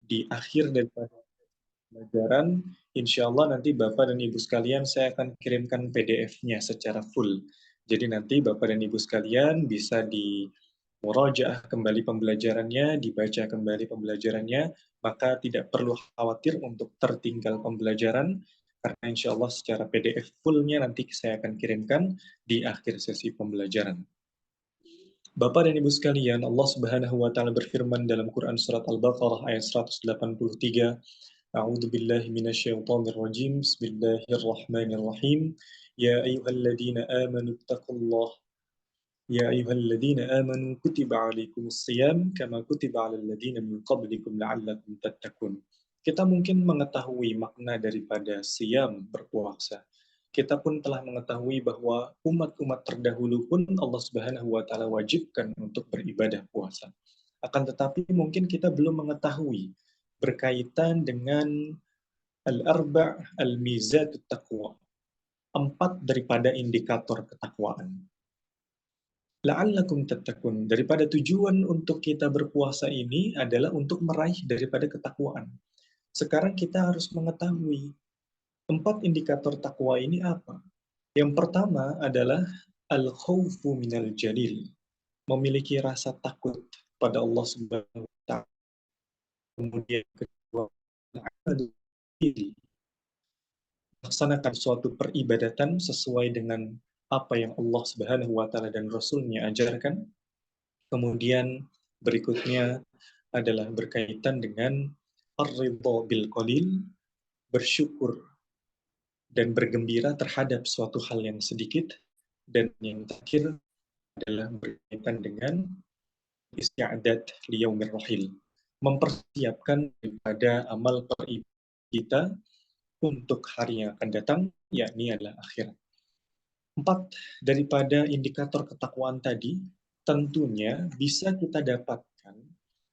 di akhir daripada pelajaran, insya Allah nanti Bapak dan Ibu sekalian saya akan kirimkan PDF-nya secara full. Jadi nanti Bapak dan Ibu sekalian bisa di murojaah kembali pembelajarannya, dibaca kembali pembelajarannya, maka tidak perlu khawatir untuk tertinggal pembelajaran, karena insya Allah secara PDF full-nya nanti saya akan kirimkan di akhir sesi pembelajaran. Bapak dan Ibu sekalian, Allah Subhanahu wa taala berfirman dalam Quran surat Al-Baqarah ayat 183, A'udzu billahi minasyaitonir rajim. Bismillahirrahmanirrahim. Ya ayyuhalladzina amanu taqullaha Ya ayyuhalladzina amanu kutiba alaikumus shiyam kama kutiba alal ladzina min qablikum la'allakum tattaqun. Kita mungkin mengetahui makna daripada siyam berpuasa. Kita pun telah mengetahui bahwa umat-umat terdahulu pun Allah Subhanahu wa taala wajibkan untuk beribadah puasa. Akan tetapi mungkin kita belum mengetahui berkaitan dengan al-arba' al-mizatut taqwa, 4 daripada indikator ketakwaan. La'allakum tattaqun, daripada tujuan untuk kita berpuasa ini adalah untuk meraih daripada ketakwaan. Sekarang kita harus mengetahui 4 indikator takwa ini apa. Yang pertama adalah al-khawfu minal jalil, memiliki rasa takut pada Allah Subhanahu wa taala. Kemudian kedua, laksanakan suatu peribadatan sesuai dengan apa yang Allah Subhanahu wa taala dan Rasul-Nya ajarkan. Kemudian berikutnya adalah berkaitan dengan ar-ridha bil qalil, bersyukur dan bergembira terhadap suatu hal yang sedikit. Dan yang terakhir adalah berkaitan dengan isti'adat liyaumir rahil, mempersiapkan daripada amal peribadatan kita untuk hari yang akan datang, yakni adalah akhirat. 4 daripada indikator ketakwaan tadi tentunya bisa kita dapatkan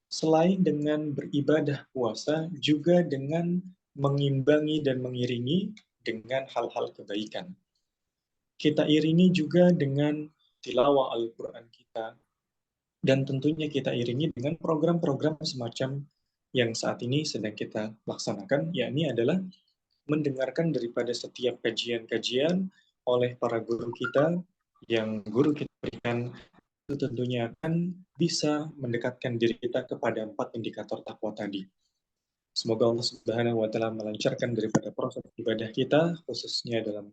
selain dengan beribadah puasa, juga dengan mengimbangi dan mengiringi dengan hal-hal kebaikan. Kita iringi juga dengan tilawah Al-Quran kita, dan tentunya kita iringi dengan program-program semacam yang saat ini sedang kita laksanakan, yakni adalah mendengarkan daripada setiap kajian-kajian oleh para guru kita, yang guru kita berikan, itu tentunya akan bisa mendekatkan diri kita kepada 4 indikator takwa tadi. Semoga Allah Subhanahu wa taala melancarkan daripada proses ibadah kita, khususnya dalam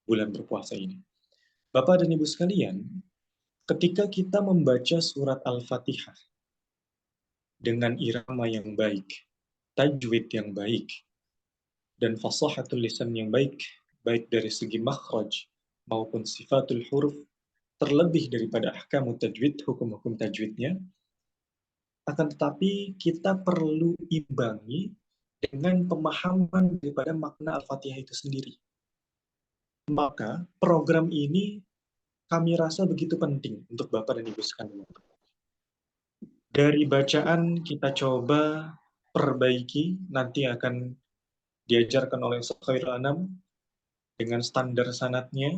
bulan berpuasa ini. Bapak dan Ibu sekalian, ketika kita membaca surat Al-Fatihah dengan irama yang baik, tajwid yang baik, dan fasahatul lisan yang baik, baik dari segi makhraj maupun sifatul huruf, terlebih daripada ahkamut tajwid, hukum-hukum tajwidnya, akan tetapi kita perlu imbangi dengan pemahaman daripada makna Al-Fatihah itu sendiri. Maka program ini kami rasa begitu penting untuk Bapak dan Ibu sekalian. Dari bacaan kita coba perbaiki, nanti akan diajarkan oleh Khairul Anam dengan standar sanadnya,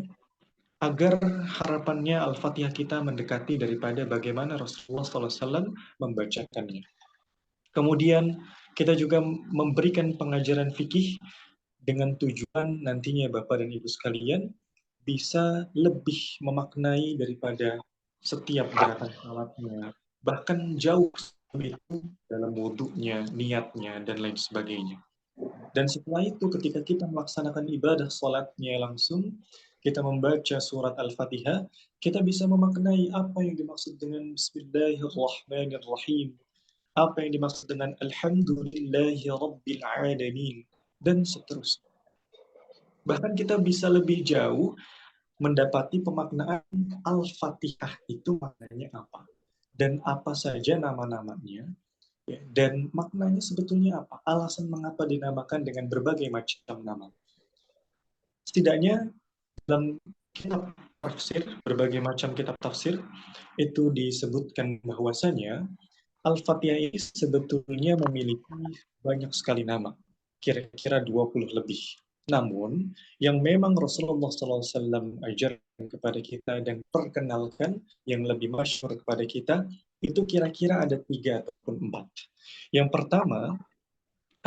agar harapannya Al-Fatihah kita mendekati daripada bagaimana Rasulullah SAW membacakannya. Kemudian kita juga memberikan pengajaran fikih dengan tujuan nantinya Bapak dan Ibu sekalian bisa lebih memaknai daripada setiap gerakan salatnya, bahkan jauh itu dalam wudhunya, niatnya, dan lain sebagainya. Dan setelah itu ketika kita melaksanakan ibadah salatnya langsung, kita membaca surat Al-Fatihah, kita bisa memaknai apa yang dimaksud dengan Bismillahirrahmanirrahim, apa yang dimaksud dengan Alhamdulillahi Rabbil Alamin, dan seterusnya. Bahkan kita bisa lebih jauh mendapati pemaknaan Al-Fatihah itu maknanya apa, dan apa saja nama-namanya, ya, dan maknanya sebetulnya apa, alasan mengapa dinamakan dengan berbagai macam nama. Setidaknya dalam kitab tafsir, berbagai macam kitab tafsir, itu disebutkan bahwasanya Al-Fatihah ini sebetulnya memiliki banyak sekali nama, kira-kira 20 lebih. Namun, yang memang Rasulullah SAW ajarkan kepada kita dan perkenalkan, yang lebih masyhur kepada kita, itu kira-kira ada 3 ataupun 4. Yang pertama,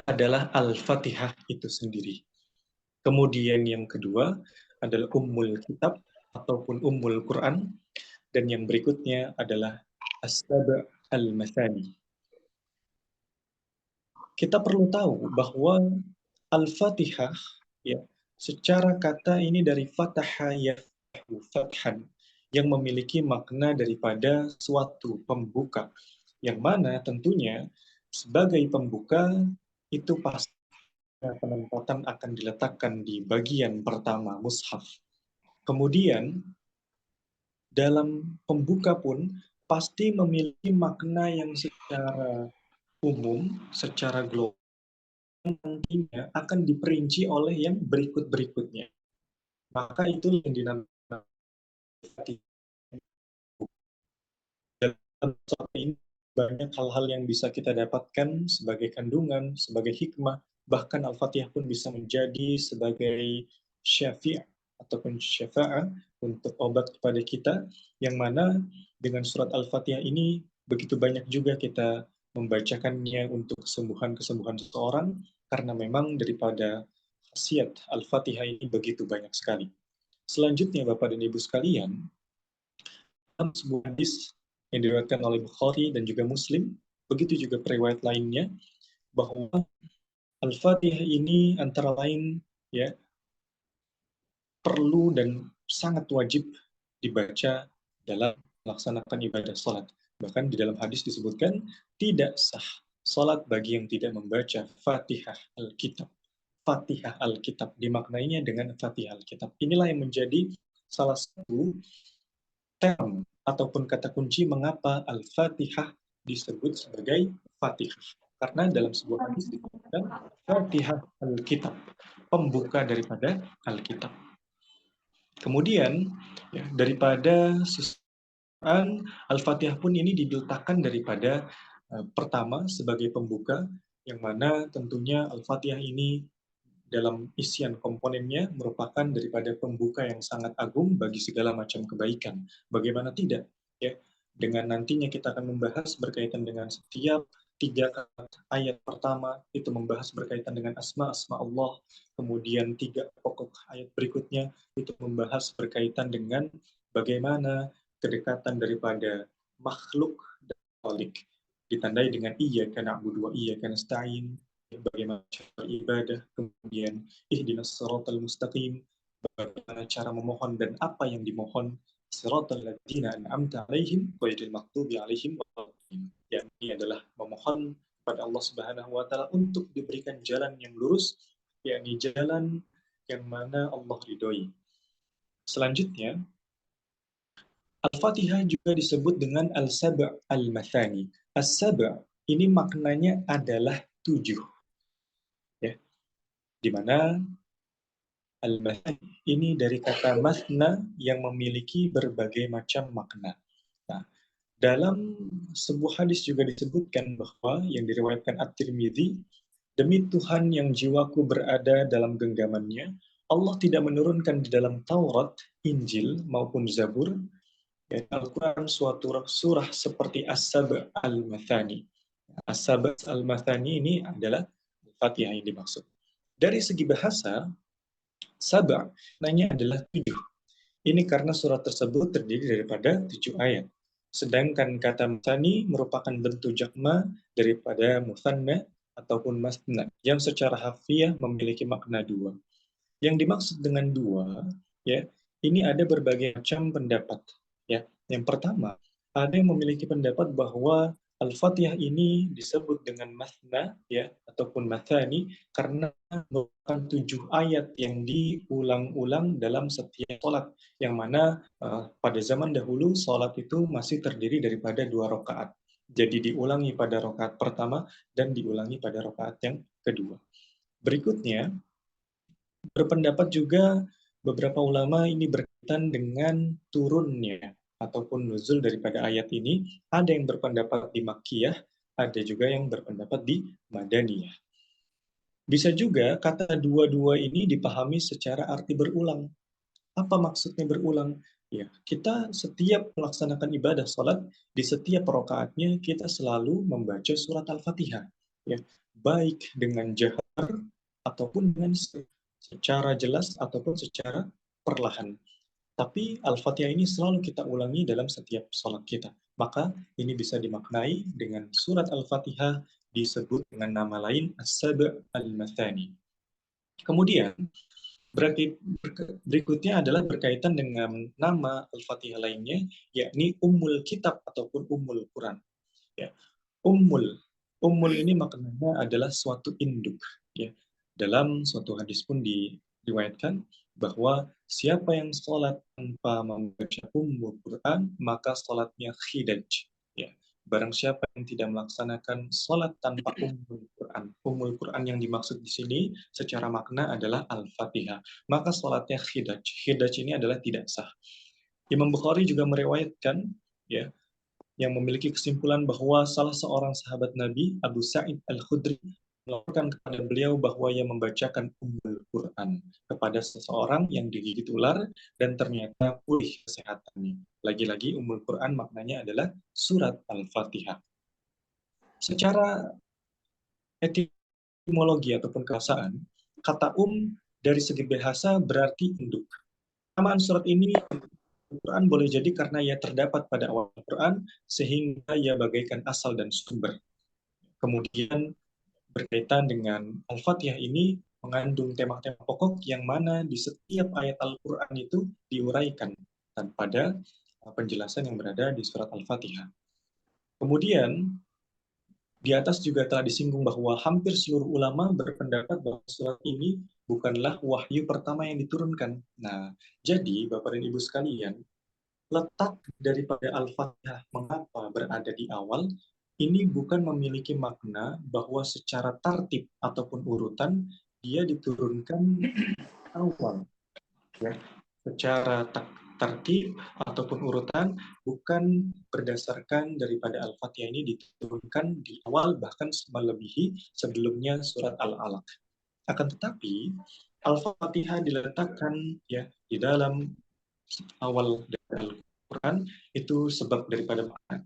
adalah Al-Fatihah itu sendiri. Kemudian yang kedua adalah Ummul Kitab ataupun Ummul Quran, dan yang berikutnya adalah As-Saba' Al-Mathani. Kita perlu tahu bahwa Al-Fatihah, ya, secara kata ini dari fataha yaftahu fathan, yang memiliki makna daripada suatu pembuka, yang mana tentunya sebagai pembuka itu pasti penempatan akan diletakkan di bagian pertama mushaf. Kemudian dalam pembuka pun pasti memiliki makna yang secara umum, secara global, nantinya akan diperinci oleh yang berikut-berikutnya. Maka itu yang dinamakan dalam soal ini banyak hal-hal yang bisa kita dapatkan sebagai kandungan, sebagai hikmah, bahkan Al-Fatihah pun bisa menjadi sebagai syafi' ataupun syafa'ah untuk obat kepada kita, yang mana dengan surat Al-Fatihah ini begitu banyak juga kita membacakannya untuk kesembuhan-kesembuhan seseorang, karena memang daripada khasiat Al-Fatihah ini begitu banyak sekali. Selanjutnya Bapak dan Ibu sekalian, dalam sebuah hadis yang diriwayatkan oleh Bukhari dan juga Muslim, begitu juga periwayat lainnya, bahwa Al-Fatihah ini antara lain ya perlu dan sangat wajib dibaca dalam melaksanakan ibadah salat. Bahkan di dalam hadis disebutkan tidak sah salat bagi yang tidak membaca Fatihah Alkitab. Fatihah Alkitab dimaknainya dengan Fatihah Alkitab. Inilah yang menjadi salah satu term ataupun kata kunci mengapa Al-Fatihah disebut sebagai Fatihah. Karena dalam sebuah hadis disebutkan Fatihah Alkitab, pembuka daripada Alkitab. Kemudian ya, daripada susunan Al-Fatihah pun ini diletakkan daripada pertama sebagai pembuka, yang mana tentunya Al-Fatihah ini dalam isian komponennya merupakan daripada pembuka yang sangat agung bagi segala macam kebaikan. Bagaimana tidak? Ya, dengan nantinya kita akan membahas berkaitan dengan setiap tiga ayat pertama itu membahas berkaitan dengan asma-asma Allah, kemudian tiga pokok ayat berikutnya itu membahas berkaitan dengan bagaimana kedekatan daripada makhluk dan khalik, ditandai dengan iyyaka na'budu wa iyyaka nasta'in, bagaimana cara beribadah, kemudian ihdinas siratal mustaqim, bagaimana cara memohon dan apa yang dimohon, siratal ladzina an'amta alaihim ghairil maghdubi alaihim waladdallin. Yang ini adalah memohon kepada Allah Subhanahu wa taala untuk diberikan jalan yang lurus, yakni jalan yang mana Allah ridhoi. Selanjutnya, Al-Fatihah juga disebut dengan Al-Saba' Al-Mathani. As-Saba' ini maknanya adalah 7. Ya, di mana Al-Mathani ini dari kata masna yang memiliki berbagai macam makna. Nah, dalam sebuah hadis juga disebutkan bahwa yang diriwayatkan At-Tirmidzi, demi Tuhan yang jiwaku berada dalam genggamannya, Allah tidak menurunkan di dalam Taurat, Injil maupun Zabur, ya, Al-Quran suatu surah seperti As-Saba' Al-Mathani. As-Saba' Al-Mathani ini adalah Fatihah yang dimaksud. Dari segi bahasa, Saba' nanya adalah 7. Ini karena surat tersebut terdiri daripada 7 ayat. Sedangkan kata masani merupakan bentuk jakma daripada musanna ataupun masna, yang secara harfiah memiliki makna 2. Yang dimaksud dengan 2, ya, ini ada berbagai macam pendapat. Ya. Yang pertama, ada yang memiliki pendapat bahwa Al-Fatihah ini disebut dengan masna, ya, ataupun mathani karena merupakan 7 ayat yang diulang-ulang dalam setiap sholat, yang mana pada zaman dahulu sholat itu masih terdiri daripada 2 rakaat. Jadi diulangi pada rakaat pertama dan diulangi pada rakaat yang kedua. Berikutnya, berpendapat juga beberapa ulama ini berkaitan dengan turunnya ataupun nuzul daripada ayat ini. Ada yang berpendapat di Makkiyah, ada juga yang berpendapat di Madaniyah. Bisa juga kata dua-dua ini dipahami secara arti berulang. Apa maksudnya berulang? Ya, kita setiap melaksanakan ibadah sholat, di setiap rakaatnya kita selalu membaca surat Al-Fatihah. Ya, baik dengan jahar ataupun dengan secara jelas ataupun secara perlahan. Tapi Al-Fatihah ini selalu kita ulangi dalam setiap sholat kita. Maka ini bisa dimaknai dengan surat Al-Fatihah disebut dengan nama lain As-Sab' Al-Mathani. Kemudian berikutnya adalah berkaitan dengan nama Al-Fatihah lainnya, yakni Ummul Kitab ataupun Ummul Quran. Ya. Ummul. Ummul ini maknanya adalah suatu induk. Ya. Dalam suatu hadis pun diriwayatkan bahwa siapa yang sholat tanpa membaca Ummul Quran, maka sholatnya khidaj. Ya. Barang siapa yang tidak melaksanakan sholat tanpa Ummul Quran. Ummul Quran yang dimaksud di sini secara makna adalah Al-Fatihah. Maka sholatnya khidaj. Khidaj ini adalah tidak sah. Imam Bukhari juga meriwayatkan, ya, yang memiliki kesimpulan bahwa salah seorang sahabat Nabi, Abu Sa'id Al-Khudri, melaporkan kepada beliau bahwa ia membacakan Ummul Quran kepada seseorang yang digigit ular dan ternyata pulih kesehatannya. Lagi-lagi Ummul Quran maknanya adalah surat Al-Fatihah. Secara etimologi ataupun kebahasaan, kata dari segi bahasa berarti induk. Namaan surat ini Al-Quran boleh jadi karena ia terdapat pada awal Al-Quran sehingga ia bagaikan asal dan sumber. Kemudian berkaitan dengan Al-Fatihah ini mengandung tema-tema pokok yang mana di setiap ayat Al-Quran itu diuraikan dan pada penjelasan yang berada di surat Al-Fatihah. Kemudian di atas juga telah disinggung bahwa hampir seluruh ulama berpendapat bahwa surat ini bukanlah wahyu pertama yang diturunkan. Nah, jadi Bapak dan Ibu sekalian, letak daripada Al-Fatihah mengapa berada di awal, ini bukan memiliki makna bahwa secara tartib ataupun urutan dia diturunkan awal. Ya. Secara tertib ataupun urutan bukan berdasarkan daripada Al-Fatihah ini diturunkan di awal bahkan melebihi sebelumnya surat Al-Alaq. Akan tetapi Al-Fatihah diletakkan ya di dalam awal dari Al-Quran itu sebab daripada makna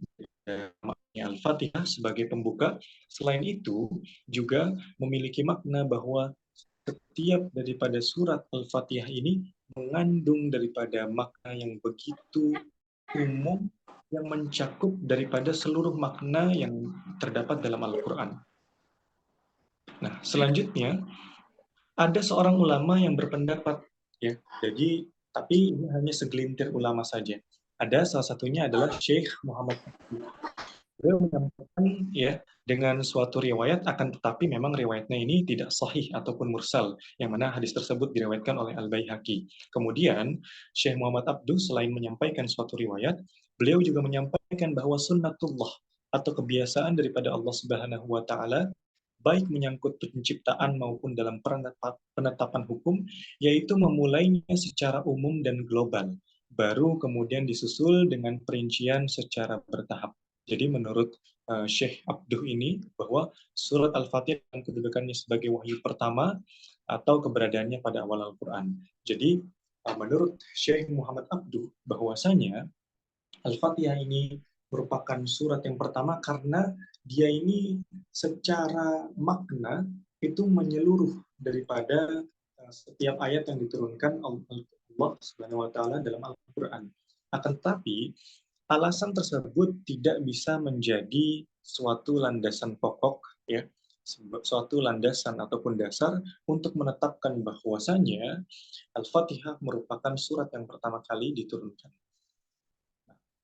Al-Fatihah sebagai pembuka. Selain itu juga memiliki makna bahwa setiap daripada surat Al-Fatihah ini mengandung daripada makna yang begitu umum yang mencakup daripada seluruh makna yang terdapat dalam Al-Quran. Nah, selanjutnya ada seorang ulama yang berpendapat, ya, jadi tapi ini hanya segelintir ulama saja. Ada salah satunya adalah Syekh Muhammad Abduh. Beliau menyampaikan ya dengan suatu riwayat, akan tetapi memang riwayatnya ini tidak sahih ataupun mursal, yang mana hadis tersebut diriwayatkan oleh Al-Baihaqi. Kemudian Syekh Muhammad Abduh selain menyampaikan suatu riwayat, beliau juga menyampaikan bahwa sunnatullah atau kebiasaan daripada Allah Subhanahu wa taala baik menyangkut penciptaan maupun dalam penetapan hukum, yaitu memulainya secara umum dan global, baru kemudian disusul dengan perincian secara bertahap. Jadi menurut Syekh Abduh ini, bahwa surat Al-Fatihah yang kedudukannya sebagai wahyu pertama atau keberadaannya pada awal Al-Quran. Jadi menurut Syekh Muhammad Abduh, bahwasanya Al-Fatihah ini merupakan surat yang pertama karena dia ini secara makna itu menyeluruh daripada setiap ayat yang diturunkan Allah Subhanahu wa taala dalam Al-Qur'an. Akan tetapi alasan tersebut tidak bisa menjadi suatu landasan pokok, ya, suatu landasan ataupun dasar untuk menetapkan bahwasanya Al-Fatihah merupakan surat yang pertama kali diturunkan.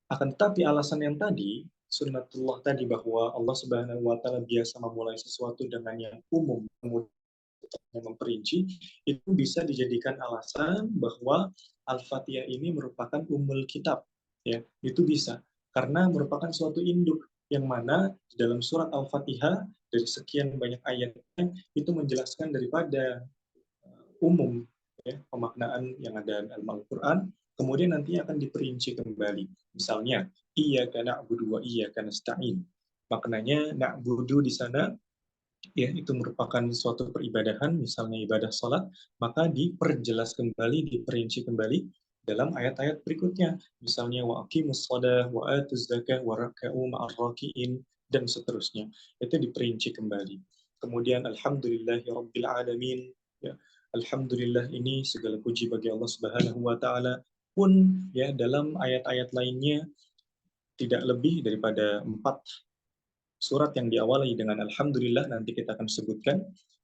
Akan tetapi alasan yang tadi, sunnatullah tadi, bahwa Allah Subhanahu wa taala biasa memulai sesuatu dengan yang umum kemudian memperinci, itu bisa dijadikan alasan bahwa Al-Fatihah ini merupakan ummul kitab. Ya, itu bisa karena merupakan suatu induk yang mana di dalam surat Al-Fatihah dari sekian banyak ayatnya itu menjelaskan daripada umum, ya, pemaknaan yang ada dalam Al-Quran, kemudian nanti akan diperinci kembali. Misalnya, iyyaka na'budu wa iyyaka nasta'in. Maknanya na'budu di sana ya itu merupakan suatu peribadahan, misalnya ibadah salat, maka diperjelas kembali, diperinci kembali dalam ayat-ayat berikutnya. Misalnya wa aqimus shalah wa atuz zakah wa rak'u ma'ar raki'in dan seterusnya. Itu diperinci kembali. kemudian alhamdulillahi rabbil alamin, ya. Alhamdulillah ini segala puji bagi Allah Subhanahu wa taala, pun ya dalam ayat-ayat lainnya tidak lebih daripada 4 surat yang diawali dengan alhamdulillah, nanti kita akan sebutkan,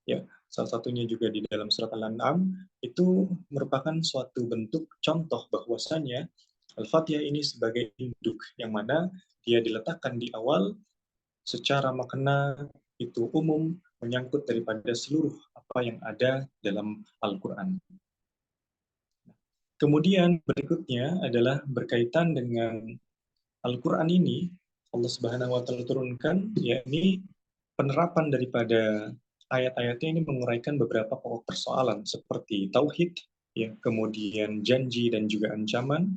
ya. Salah satunya juga di dalam surat Al-An'am, itu merupakan suatu bentuk contoh bahwasanya Al-Fatihah ini sebagai induk yang mana dia diletakkan di awal secara makna itu umum, menyangkut daripada seluruh apa yang ada dalam Al-Quran. Kemudian berikutnya adalah berkaitan dengan Al-Quran ini, Allah Subhanahu wa taala turunkan, yakni penerapan daripada ayat-ayatnya ini menguraikan beberapa pokok persoalan seperti tauhid, ya, kemudian janji dan juga ancaman,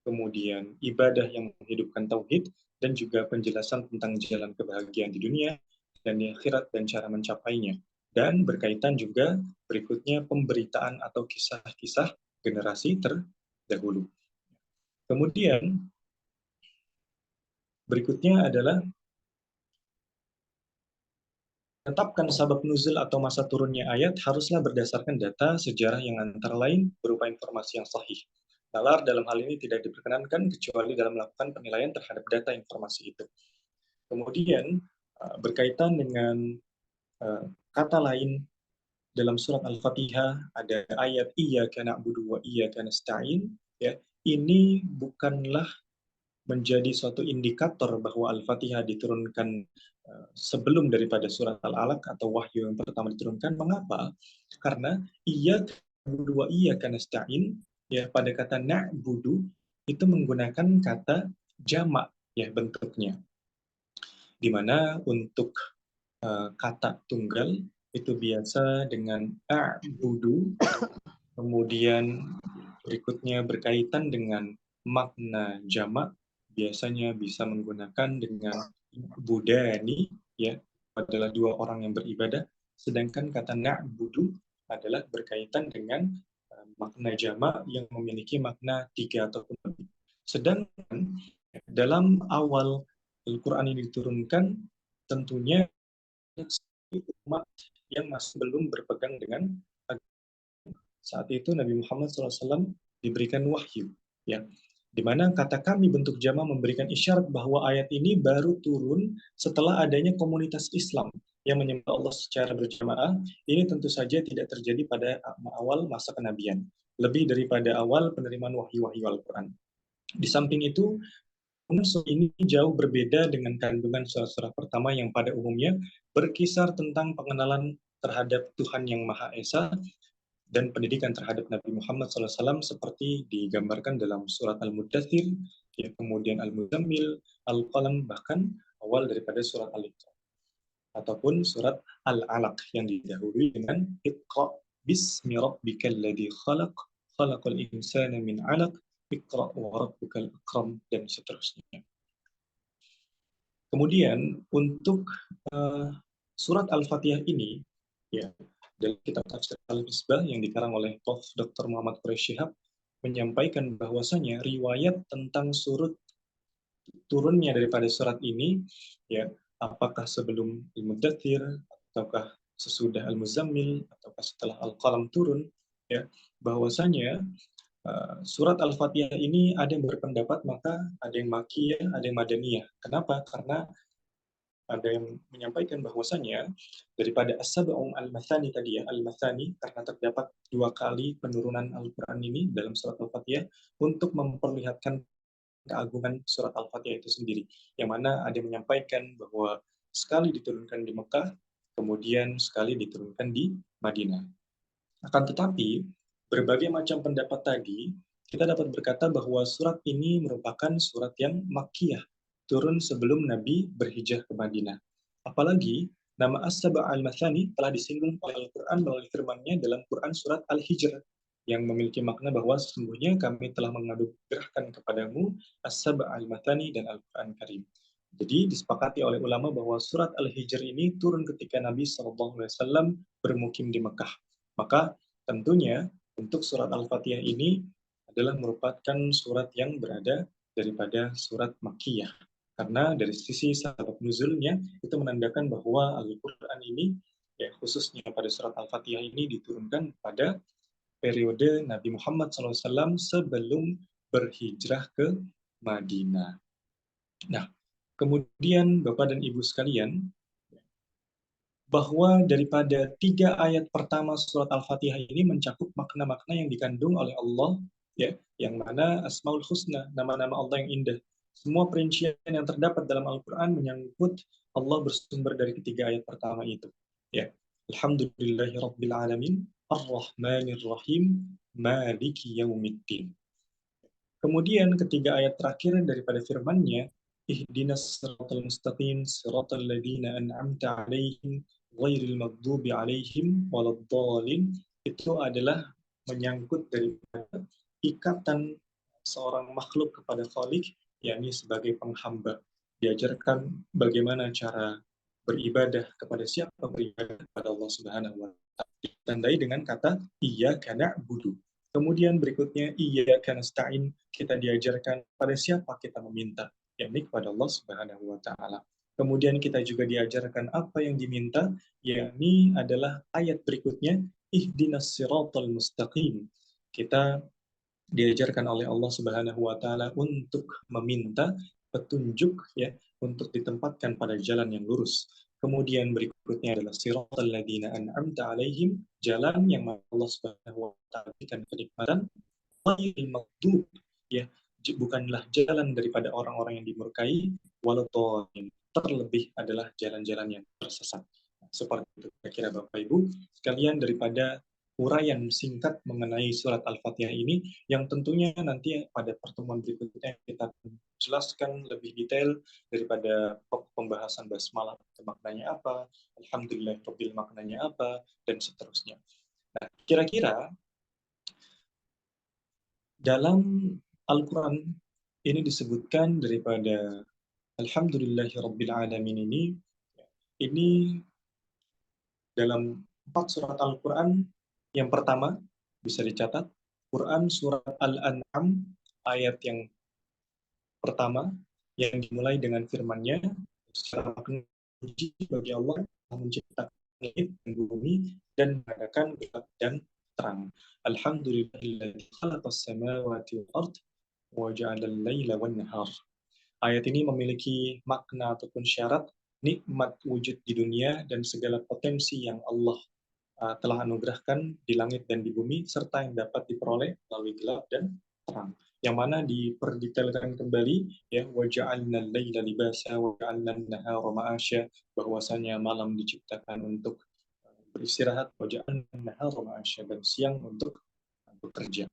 kemudian ibadah yang menghidupkan tauhid, dan juga penjelasan tentang jalan kebahagiaan di dunia dan di akhirat dan cara mencapainya. Dan berkaitan juga berikutnya pemberitaan atau kisah-kisah generasi terdahulu. Kemudian berikutnya adalah menetapkan sabab nuzul atau masa turunnya ayat haruslah berdasarkan data sejarah yang antara lain berupa informasi yang sahih. Nalar dalam hal ini tidak diperkenankan kecuali dalam melakukan penilaian terhadap data informasi itu. Kemudian berkaitan dengan kata lain dalam surat Al-Fatihah ada ayat iyyaka na'budu wa iyyaka nasta'in, ya. Ini bukanlah menjadi suatu indikator bahwa Al-Fatihah diturunkan sebelum daripada surat Al-Alaq atau wahyu yang pertama diturunkan. Mengapa? Karena iyyaka na'budu wa iyyaka nasta'in, ya, pada kata na'budu itu menggunakan kata jamak, ya, bentuknya. Di mana untuk kata tunggal itu biasa dengan a'budu, kemudian berikutnya berkaitan dengan makna jamak, biasanya bisa menggunakan dengan budani, ya, adalah dua orang yang beribadah, sedangkan kata na'budu adalah berkaitan dengan makna jamak yang memiliki makna tiga ataupun lebih. Sedangkan dalam awal Al-Quran ini diturunkan, tentunya umat yang masih belum berpegang dengan saat itu Nabi Muhammad SAW diberikan wahyu, ya, di mana kata kami bentuk jamaah memberikan isyarat bahwa ayat ini baru turun setelah adanya komunitas Islam yang menyembah Allah secara berjamaah. Ini tentu saja tidak terjadi pada awal masa kenabian, lebih daripada awal penerimaan wahyu-wahyu Al-Quran. Di samping itu, unsur ini jauh berbeda dengan kandungan surah-surah pertama yang pada umumnya berkisar tentang pengenalan terhadap Tuhan yang Maha Esa dan pendidikan terhadap Nabi Muhammad SAW seperti digambarkan dalam surat Al-Muddathir, ya, kemudian Al-Muzammil, Al-Qalam, bahkan awal daripada surat Al-Iqra. Ataupun surat Al-Alaq yang didahului dengan Iqra bismi rabbikal ladzi khalaq, khalaqal insana min 'alaq, Iqra wa rabbukal akram, dan seterusnya. Kemudian untuk surat Al-Fatihah ini, ya, dalam kitab tafsir Al-Misbah yang dikarang oleh Prof. Dr. Muhammad Quraish Shihab menyampaikan bahwasanya riwayat tentang turunnya daripada surat ini, ya, apakah sebelum Al-Muddathir ataukah sesudah Al-Muzammil ataukah setelah Al-Qalam turun, ya, bahwasanya surat Al-Fatihah ini ada yang berpendapat maka ada yang makiyah, ada yang madaniyah. Kenapa? Karena ada yang menyampaikan bahwasanya daripada As-Sab'un Al-Mathani tadi, ya, Al-Mathani, karena terdapat 2 kali penurunan Al-Quran ini dalam surat Al-Fatihah untuk memperlihatkan keagungan surat Al-Fatihah itu sendiri. Yang mana ada yang menyampaikan bahwa sekali diturunkan di Mekah, kemudian sekali diturunkan di Madinah. Akan tetapi, berbagai macam pendapat tadi, kita dapat berkata bahwa surat ini merupakan surat yang makkiyah, turun sebelum Nabi berhijrah ke Madinah. Apalagi, nama As-Saba' al-Mathani telah disinggung oleh Al-Quran melalui firman-Nya dalam Quran surat Al-Hijr, yang memiliki makna bahwa sesungguhnya kami telah menganugerahkan kepadamu As-Saba' al-Mathani dan Al-Quran Karim. Jadi disepakati oleh ulama bahwa surat Al-Hijr ini turun ketika Nabi SAW bermukim di Mekah. Maka tentunya untuk surat Al-Fatihah ini adalah merupakan surat yang berada daripada surat Makkiyah. Karena dari sisi sabab nuzulnya itu menandakan bahwa Al-Quran ini, ya khususnya pada surat Al-Fatihah ini diturunkan pada periode Nabi Muhammad SAW sebelum berhijrah ke Madinah. Nah, kemudian Bapak dan Ibu sekalian, bahwa daripada 3 ayat pertama surat Al-Fatihah ini mencakup makna-makna yang dikandung oleh Allah, ya, yang mana Asmaul Husna, nama-nama Allah yang indah. Semua perincian yang terdapat dalam Al-Quran menyangkut Allah bersumber dari ketiga ayat pertama itu. Ya, Alhamdulillahirrabbilalamin, Ar-Rahmanir-Rahim, Maliki Yaumiddin. Kemudian ketiga ayat terakhir daripada firman-Nya, Ihdinas siratal mustaqim, siratal ladzina an'amta 'alaihim, ghairil maghdubi 'alaihim waladdallin, itu adalah menyangkut daripada ikatan seorang makhluk kepada Khalik, yakni sebagai penghamba. Diajarkan bagaimana cara beribadah kepada siapa, beribadah kepada Allah Subhanahu wa taala. Ditandai dengan kata iyyaka na'budu. Kemudian berikutnya iyyaka nasta'in, kita diajarkan pada siapa kita meminta, yakni kepada Allah Subhanahu wa taala. Kemudian kita juga diajarkan apa yang diminta, yakni adalah ayat berikutnya ihdinas siratal mustaqim. Kita diajarkan oleh Allah Subhanahu wa taala untuk meminta petunjuk, ya, untuk ditempatkan pada jalan yang lurus. Kemudian berikutnya adalah siratal ladzina an'amta 'alaihim, jalan yang Allah Subhanahu wa taala berikan kenikmatan, ghairil maghdub, ya, bukanlah jalan daripada orang-orang yang dimurkai, waladhdallin, terlebih adalah jalan-jalan yang tersesat. Seperti itu kira-kira Bapak Ibu sekalian daripada uraian singkat mengenai surat Al-Fatihah ini, yang tentunya nanti pada pertemuan berikutnya kita jelaskan lebih detail daripada pembahasan basmalah, maknanya apa, alhamdulillah rabbil maknanya apa, dan seterusnya. Nah, kira-kira dalam Al-Quran ini disebutkan daripada alhamdulillahi rabbil alamin ini dalam 4 surat Al-Quran. Yang pertama bisa dicatat Quran surat Al-An'am ayat yang pertama yang dimulai dengan firman-Nya, secara puji bagi Allah yang menciptakan langit dan bumi dan mengadakan gelap dan terang. Alhamdulillahilladzi khalaqas samawati wal ard wa ja'alal laila wan nahar. Ayat ini memiliki makna ataupun syarat nikmat wujud di dunia dan segala potensi yang Allah telah anugerahkan di langit dan di bumi, serta yang dapat diperoleh melalui gelap dan terang. Yang mana diperdetailkan kembali, ya, waja'alna al-laila libasa waja'alna an-nahara ma'asya, bahwasanya malam diciptakan untuk beristirahat, waja'alna an-nahara ma'asya, dan siang untuk bekerja.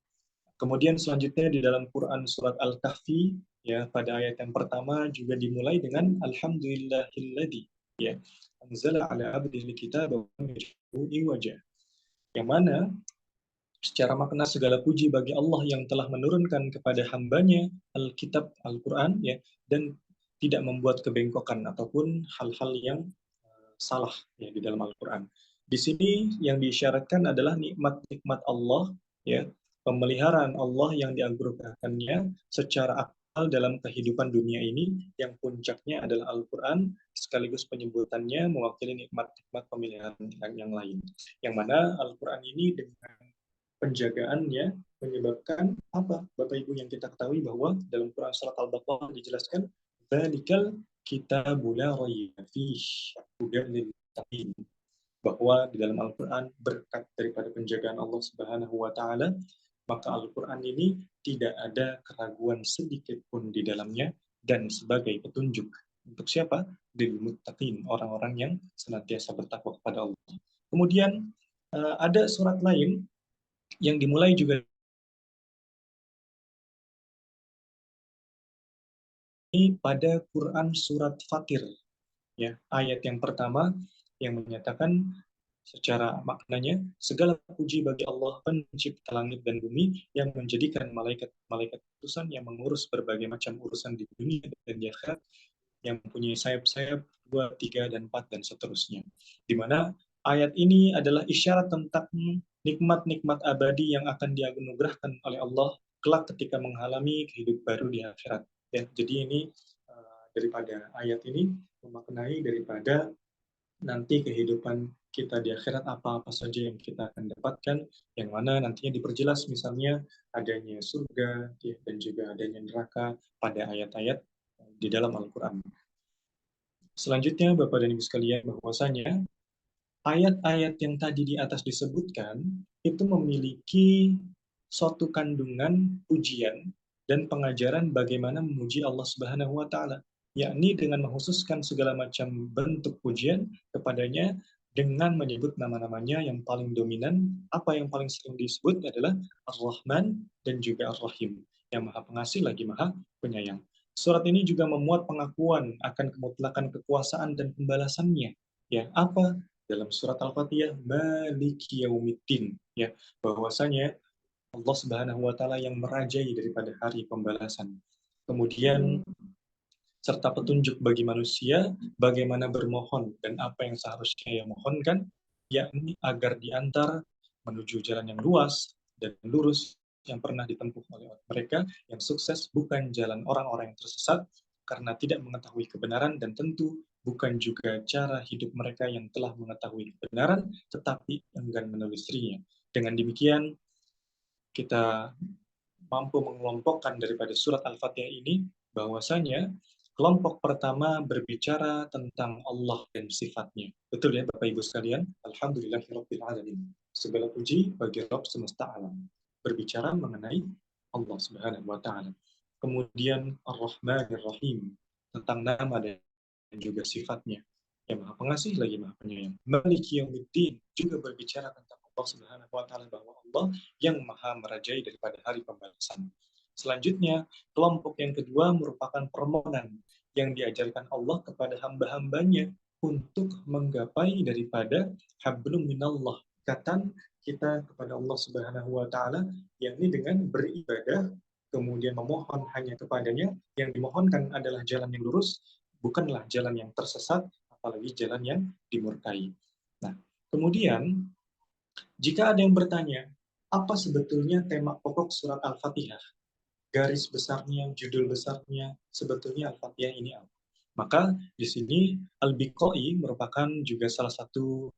Kemudian selanjutnya di dalam Quran surat Al-Kahfi, ya, pada ayat yang pertama juga dimulai dengan alhamdulillahilladzi, ya, anzala ala abdihi kitaba wa lam yaj'alhu iwaja. Yang mana secara makna segala puji bagi Allah yang telah menurunkan kepada hambanya Alkitab Al-Quran, ya, dan tidak membuat kebengkokan ataupun hal-hal yang salah, ya, di dalam Al-Quran. Di sini yang diisyaratkan adalah nikmat-nikmat Allah, ya, pemeliharaan Allah yang dianugerahkannya secara akal dalam kehidupan dunia ini, yang puncaknya adalah Al-Quran, sekaligus penyebutannya mewakili nikmat-nikmat pemeliharaan yang lain. Yang mana Al-Quran ini dengan penjagaannya menyebabkan apa, Bapak Ibu, yang kita ketahui bahwa dalam Quran surat Al-Baqarah dijelaskan dzalikal kitabul la raiba fihi hudan lil muttaqin, bahwa di dalam Al-Quran berkat daripada penjagaan Allah Subhanahu wa taala, maka Al-Quran ini tidak ada keraguan sedikit pun di dalamnya dan sebagai petunjuk untuk siapa? Lil muttaqin, orang-orang yang senantiasa bertakwa kepada Allah. Kemudian ada surat lain yang dimulai juga ini pada Quran surat Fatir, ya, ayat yang pertama yang menyatakan secara maknanya segala puji bagi Allah pencipta langit dan bumi yang menjadikan malaikat-malaikat utusan yang mengurus berbagai macam urusan di dunia dan di akhirat, yang mempunyai sayap-sayap 2, 3, dan 4, dan seterusnya. Di mana ayat ini adalah isyarat tentang nikmat-nikmat abadi yang akan dianugerahkan oleh Allah kelak ketika mengalami kehidupan baru di akhirat. Ya, jadi ini daripada ayat ini memaknai daripada nanti kehidupan kita di akhirat apa-apa saja yang kita akan dapatkan, yang mana nantinya diperjelas misalnya adanya surga ya, dan juga adanya neraka pada ayat-ayat di dalam Al-Quran. Selanjutnya, Bapak dan Ibu sekalian, bahwasanya ayat-ayat yang tadi di atas disebutkan itu memiliki suatu kandungan pujian dan pengajaran bagaimana memuji Allah Subhanahu wa taala, yakni dengan menghususkan segala macam bentuk pujian kepadanya dengan menyebut nama-namanya yang paling dominan. Apa yang paling sering disebut adalah Ar-Rahman dan juga Ar-Rahim, yang Maha Pengasih lagi Maha Penyayang. Surat ini juga memuat pengakuan akan kemutlakan kekuasaan dan pembalasannya. Ya, apa dalam surat Al-Fatihah Maliki Yaumiddin, ya, bahwasanya Allah Subhanahu wa taala yang merajai daripada hari pembalasan. Kemudian serta petunjuk bagi manusia bagaimana bermohon dan apa yang seharusnya ia mohonkan, yakni agar diantar menuju jalan yang luas dan lurus yang pernah ditempuh oleh mereka yang sukses, bukan jalan orang-orang yang tersesat karena tidak mengetahui kebenaran, dan tentu bukan juga cara hidup mereka yang telah mengetahui kebenaran tetapi enggan menelusurinya. Dengan demikian kita mampu mengelompokkan daripada surat Al-Fatihah ini bahwasanya kelompok pertama berbicara tentang Allah dan sifatnya. Betul ya Bapak Ibu sekalian? Alhamdulillahirabbil alamin. Segala puji bagi Rabb semesta alam. Berbicara mengenai Allah Subhanahu wa taala. Kemudian Ar-Rahmanir Rahim, tentang nama dan juga sifatnya. Yang Maha Pengasih lagi Maha Penyayang. Maliki Yaumiddin juga berbicara tentang Allah Subhanahu wa taala, bahwa Allah yang Maha merajai daripada hari pembalasan. Selanjutnya, kelompok yang kedua merupakan permohonan yang diajarkan Allah kepada hamba-hambanya untuk menggapai daripada hablum minallah, ikatan kita kepada Allah Subhanahu wa taala, yakni dengan beribadah kemudian memohon hanya kepadanya. Yang dimohonkan adalah jalan yang lurus, bukanlah jalan yang tersesat, apalagi jalan yang dimurkai. Nah, kemudian jika ada yang bertanya, apa sebetulnya tema pokok surat Al-Fatihah? Garis besarnya, judul besarnya, sebetulnya Al-Fatihah ini apa? Maka di sini Al-Biqai merupakan juga salah satu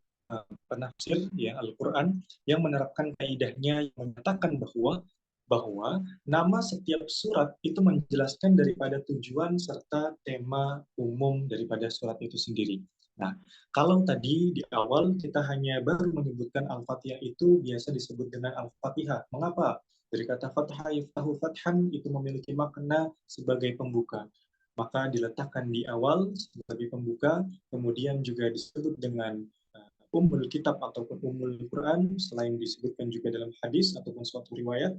penafsir ya Al-Quran yang menerapkan kaidahnya, yang menyatakan bahwa nama setiap surat itu menjelaskan daripada tujuan serta tema umum daripada surat itu sendiri. Nah, kalau tadi di awal kita hanya baru menyebutkan Al-Fatihah itu biasa disebut dengan Al-Fatihah. Mengapa? Dari kata fathah yaftahu fathan itu memiliki makna sebagai pembuka. Maka diletakkan di awal sebagai pembuka, kemudian juga disebut dengan Ummul Kitab ataupun Ummul Quran, selain disebutkan juga dalam hadis ataupun suatu riwayat,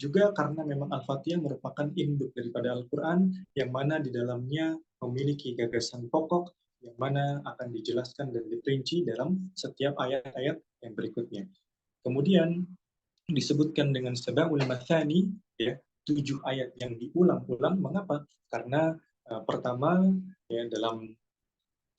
juga karena memang Al-Fatihah merupakan induk daripada Al-Quran, yang mana di dalamnya memiliki gagasan pokok, yang mana akan dijelaskan dan diperinci dalam setiap ayat-ayat yang berikutnya. Kemudian disebutkan dengan Sab'ul Mathani, ya, 7 ayat yang diulang-ulang. Mengapa? Karena pertama, ya, dalam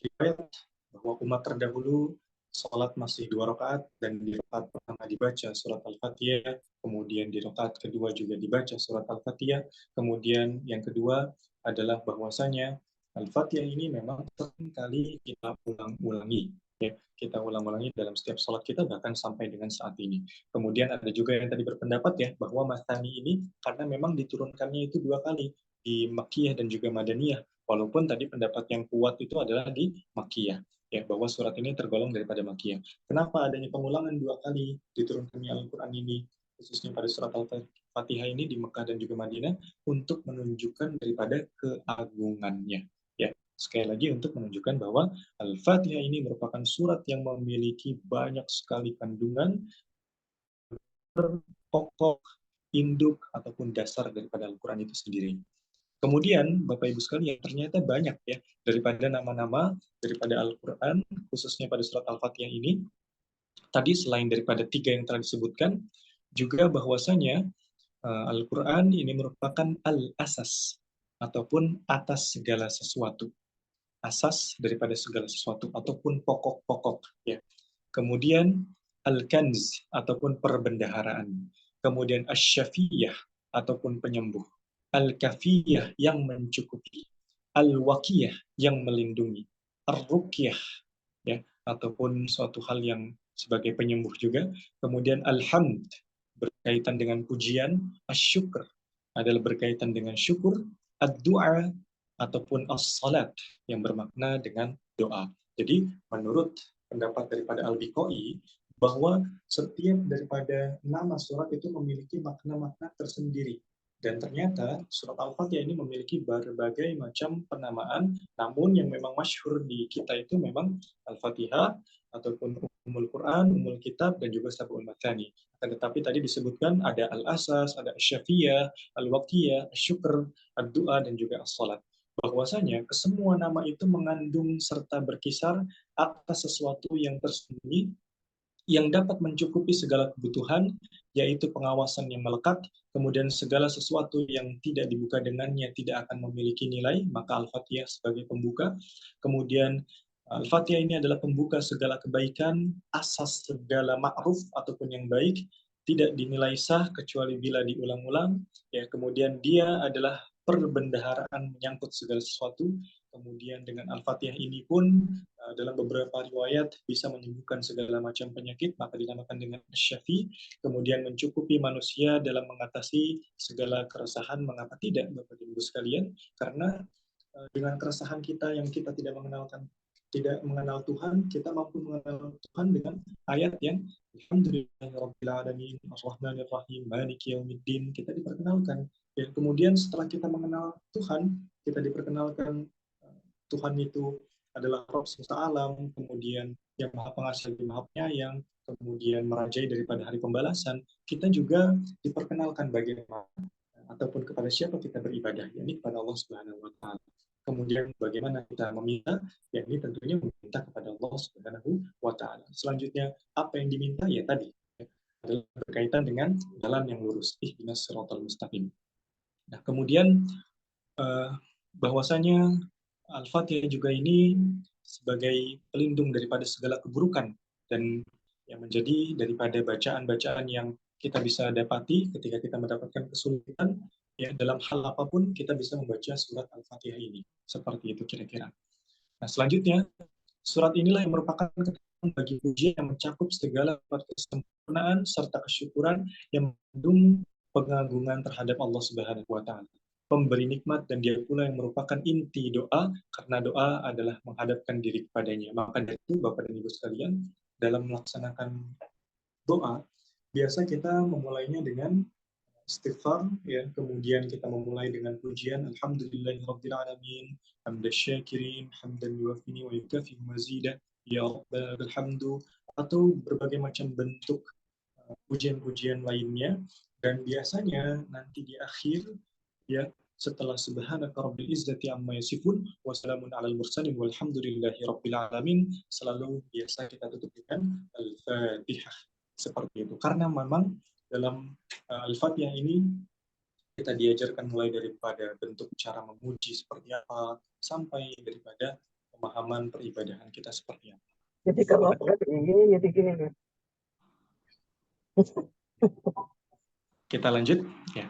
riwayat bahwa umat terdahulu sholat masih 2 rakaat, dan di rakaat pertama dibaca surat Al-Fatihah, kemudian di rakaat kedua juga dibaca surat Al-Fatihah, kemudian yang kedua adalah bahwasanya Al-Fatihah ini memang sering kali kita ulang-ulangi, ya, kita ulang-ulangi dalam setiap sholat kita bahkan sampai dengan saat ini. Kemudian ada juga yang tadi berpendapat ya bahwa Mathani ini karena memang diturunkannya itu 2 kali, di Makkiyah dan juga Madaniyah, walaupun tadi pendapat yang kuat itu adalah di Makkiyah, ya, bahwa surat ini tergolong daripada Makkiyah. Kenapa adanya pengulangan 2 kali diturunkannya Al-Quran ini, khususnya pada surat Al-Fatihah ini di Mekah dan juga Madinah, untuk menunjukkan daripada keagungannya. Ya, sekali lagi untuk menunjukkan bahwa Al-Fatihah ini merupakan surat yang memiliki banyak sekali kandungan pokok, induk, ataupun dasar daripada Al-Quran itu sendiri. Kemudian, Bapak Ibu sekalian, ternyata banyak ya daripada nama-nama daripada Al-Quran, khususnya pada surat Al-Fatihah ini. Tadi selain daripada 3 yang telah disebutkan, juga bahwasanya Al-Quran ini merupakan al-asas, ataupun atas segala sesuatu. Asas daripada segala sesuatu, ataupun pokok-pokok. Ya. Kemudian al-kanz, ataupun perbendaharaan. Kemudian asy-syafiyah, ataupun penyembuh. Al-kafiyah, yang mencukupi. Al-Waqiyah, yang melindungi. Ar-Ruqyah, ya, ataupun suatu hal yang sebagai penyembuh juga. Kemudian Al-Hamd, berkaitan dengan pujian. Asy-Syukr adalah berkaitan dengan syukur. Ad-Du'a, ataupun as-salat, yang bermakna dengan doa. Jadi menurut pendapat daripada Al-Biqai, bahwa setiap daripada nama surat itu memiliki makna-makna tersendiri. Dan ternyata surat Al-Fatihah ini memiliki berbagai macam penamaan, namun yang memang masyhur di kita itu memang Al-Fatihah, ataupun Ummul Quran, Ummul Kitab, dan juga Sab'ul Mathani. Tetapi tadi disebutkan ada Al-Asas, ada Asy-Syafiyah, Al-Waqiyah, Asy-Syukr, Ad-Du'a, dan juga As-Salat. Bahwasanya kesemua nama itu mengandung serta berkisar atas sesuatu yang tersembunyi, yang dapat mencukupi segala kebutuhan, yaitu pengawasan yang melekat, kemudian segala sesuatu yang tidak dibuka dengannya tidak akan memiliki nilai, maka Al-Fatihah sebagai pembuka. Kemudian Al-Fatihah ini adalah pembuka segala kebaikan, asas segala ma'ruf ataupun yang baik, tidak dinilai sah kecuali bila diulang-ulang. Ya, kemudian dia adalah perbendaharaan menyangkut segala sesuatu. Kemudian dengan Al-Fatihah ini pun dalam beberapa riwayat bisa menyembuhkan segala macam penyakit, maka dinamakan dengan Syafi. Kemudian mencukupi manusia dalam mengatasi segala keresahan. Mengapa tidak, Bapak Ibu sekalian? Karena dengan keresahan kita yang kita tidak mengenal Tuhan, kita mampu mengenal Tuhan dengan ayat yang Alhamdulillahirabbil alamin, arrahmanir rahim, maliki yaumiddin, kita diperkenalkan. Dan kemudian setelah kita mengenal Tuhan, kita diperkenalkan Tuhan itu adalah Rabb semesta alam, kemudian yang maha pengasih lagi maha penyayang, kemudian merajai daripada hari pembalasan. Kita juga diperkenalkan bagaimana ataupun kepada siapa kita beribadah, yakni kepada Allah Subhanahu wa taala. Kemudian bagaimana kita meminta, yakni tentunya meminta kepada Allah Subhanahu wa taala. Selanjutnya apa yang diminta ya tadi adalah berkaitan dengan jalan yang lurus, ihdinas siratal mustaqim. Nah, kemudian bahwasanya Al-Fatihah juga ini sebagai pelindung daripada segala keburukan dan yang menjadi daripada bacaan-bacaan yang kita bisa dapati ketika kita mendapatkan kesulitan, ya dalam hal apapun kita bisa membaca surat Al-Fatihah ini. Seperti itu kira-kira. Nah, selanjutnya surat inilah yang merupakan keterangan bagi pujian yang mencakup segala kesempurnaan serta kesyukuran yang mengandung pengagungan terhadap Allah Subhanahu wa taala. Pemberi nikmat, dan dia pula yang merupakan inti doa, karena doa adalah menghadapkan diri kepadanya. Maka dari itu Bapak dan Ibu sekalian, dalam melaksanakan doa, biasa kita memulainya dengan istighfar, ya, kemudian kita memulai dengan pujian Alhamdulillahirabbil alamin, hamdasyakirin, hamdan yuwafini wa yukafi mazida, ya rabbal hamdu, atau berbagai macam bentuk pujian-pujian lainnya. Dan biasanya nanti di akhir, ya, setelah subhanaka rabbil izzati amma yasifun wa salamun alal mursalin walhamdulillahi rabbil alamin, selalu biasa kita tutup dengan Al-Fatihah. Seperti itu. Karena memang dalam Al-Fatihah ini kita diajarkan mulai daripada bentuk cara memuji seperti apa, sampai daripada pemahaman peribadahan kita seperti apa. Jadi kalau ini jadi gini nih. Kita lanjut, ya.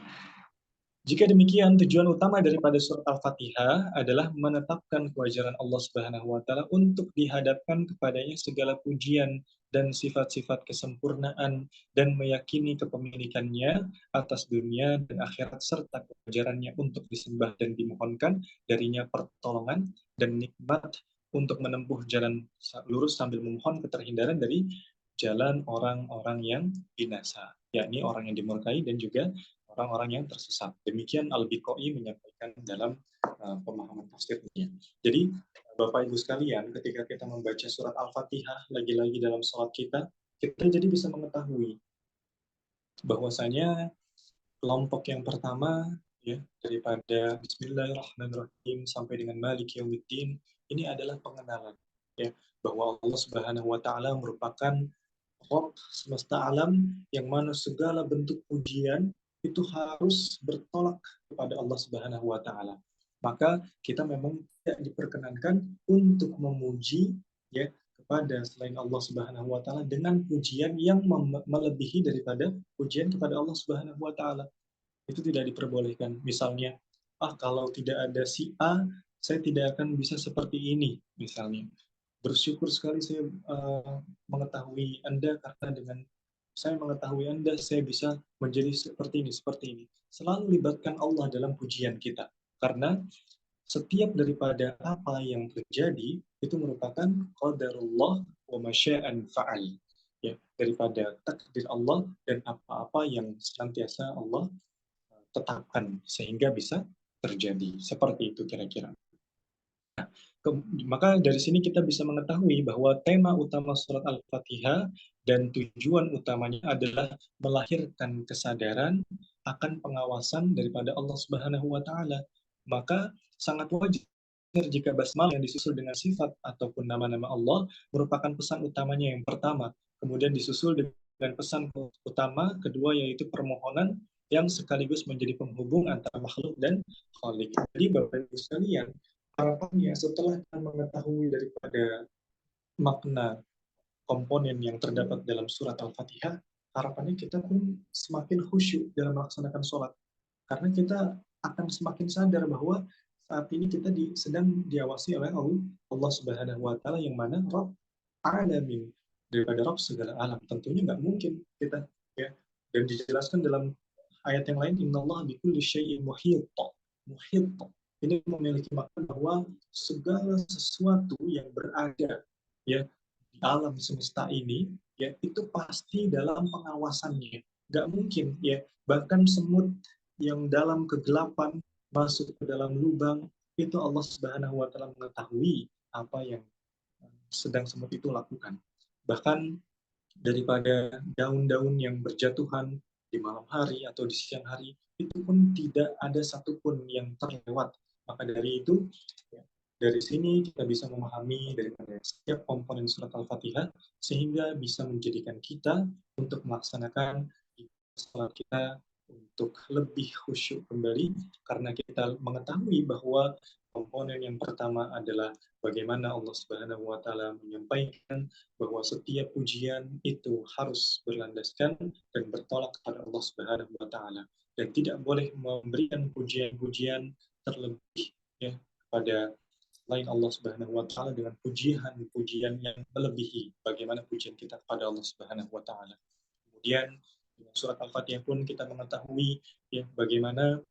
Jika demikian, tujuan utama daripada surat Al-Fatihah adalah menetapkan kewajaran Allah Subhanahu wa taala untuk dihadapkan kepadanya segala pujian dan sifat-sifat kesempurnaan, dan meyakini kepemilikannya atas dunia dan akhirat serta kewajarannya untuk disembah dan dimohonkan darinya pertolongan dan nikmat untuk menempuh jalan lurus sambil memohon keterhindaran dari jalan orang-orang yang binasa, yakni orang yang dimurkai dan juga orang-orang yang tersesat. Demikian Al-Biqai menyampaikan dalam pemahaman tafsirnya. Jadi, Bapak Ibu sekalian, ketika kita membaca surat Al-Fatihah lagi-lagi dalam salat kita jadi bisa mengetahui bahwasanya kelompok yang pertama, ya, daripada Bismillahirrahmanirrahim sampai dengan Maliki Yaumiddin, ini adalah pengenalan, ya, bahwa Allah Subhanahu wa taala merupakan Rabb semesta alam, yang mana segala bentuk pujian itu harus bertolak kepada Allah Subhanahu wa taala. Maka kita memang tidak diperkenankan untuk memuji, ya, kepada selain Allah Subhanahu wa taala dengan pujian yang melebihi daripada pujian kepada Allah Subhanahu wa taala. Itu tidak diperbolehkan. Misalnya, kalau tidak ada si A, saya tidak akan bisa seperti ini, misalnya. Bersyukur sekali saya mengetahui Anda, karena dengan saya mengetahui Anda, saya bisa menjadi seperti ini. Selalu libatkan Allah dalam pujian kita. Karena setiap daripada apa yang terjadi, itu merupakan qadarullah wa masya'an fa'al. Ya, daripada takdir Allah dan apa-apa yang senantiasa Allah tetapkan sehingga bisa terjadi. Seperti itu kira-kira. Maka dari sini kita bisa mengetahui bahwa tema utama surat Al-Fatihah dan tujuan utamanya adalah melahirkan kesadaran akan pengawasan daripada Allah Subhanahu wa taala. Maka sangat wajar jika basmalah yang disusul dengan sifat ataupun nama-nama Allah merupakan pesan utamanya yang pertama, kemudian disusul dengan pesan utama kedua, yaitu permohonan yang sekaligus menjadi penghubung antara makhluk dan Khalik. Jadi Bapak Ibu sekalian, harapannya setelah kita mengetahui daripada makna komponen yang terdapat dalam surat Al-Fatihah, harapannya kita pun semakin khusyuk dalam melaksanakan sholat. Karena kita akan semakin sadar bahwa saat ini kita sedang diawasi oleh Allah Subhanahu wa Ta'ala, yang mana Rabb alamin, daripada Rabb segala alam. Tentunya nggak mungkin kita, ya. Dan dijelaskan dalam ayat yang lain, innallaha bikulli syai'in muhit. Muhit ini memiliki makna bahwa segala sesuatu yang berada, ya, di alam semesta ini, ya, itu pasti dalam pengawasannya. Nggak mungkin, ya, bahkan semut yang dalam kegelapan masuk ke dalam lubang, itu Allah Subhanahu wa taala mengetahui apa yang sedang semut itu lakukan. Bahkan daripada daun-daun yang berjatuhan di malam hari atau di siang hari, itu pun tidak ada satupun yang terlewat. Maka dari itu, ya, dari sini kita bisa memahami daripada setiap komponen surat Al-Fatihah, sehingga bisa menjadikan kita untuk melaksanakan salat kita untuk lebih khusyuk kembali, karena kita mengetahui bahwa komponen yang pertama adalah bagaimana Allah Subhanahu wa taala menyampaikan bahwa setiap pujian itu harus berlandaskan dan bertolak kepada Allah Subhanahu wa taala, dan tidak boleh memberikan pujian-pujian terlebih, ya, kepada selain Allah Subhanahu wa taala dengan pujian-pujian yang melebihi bagaimana pujian kita kepada Allah Subhanahu wa taala. Kemudian dengan surat Al-Fatihah pun kita mengetahui, ya, bagaimana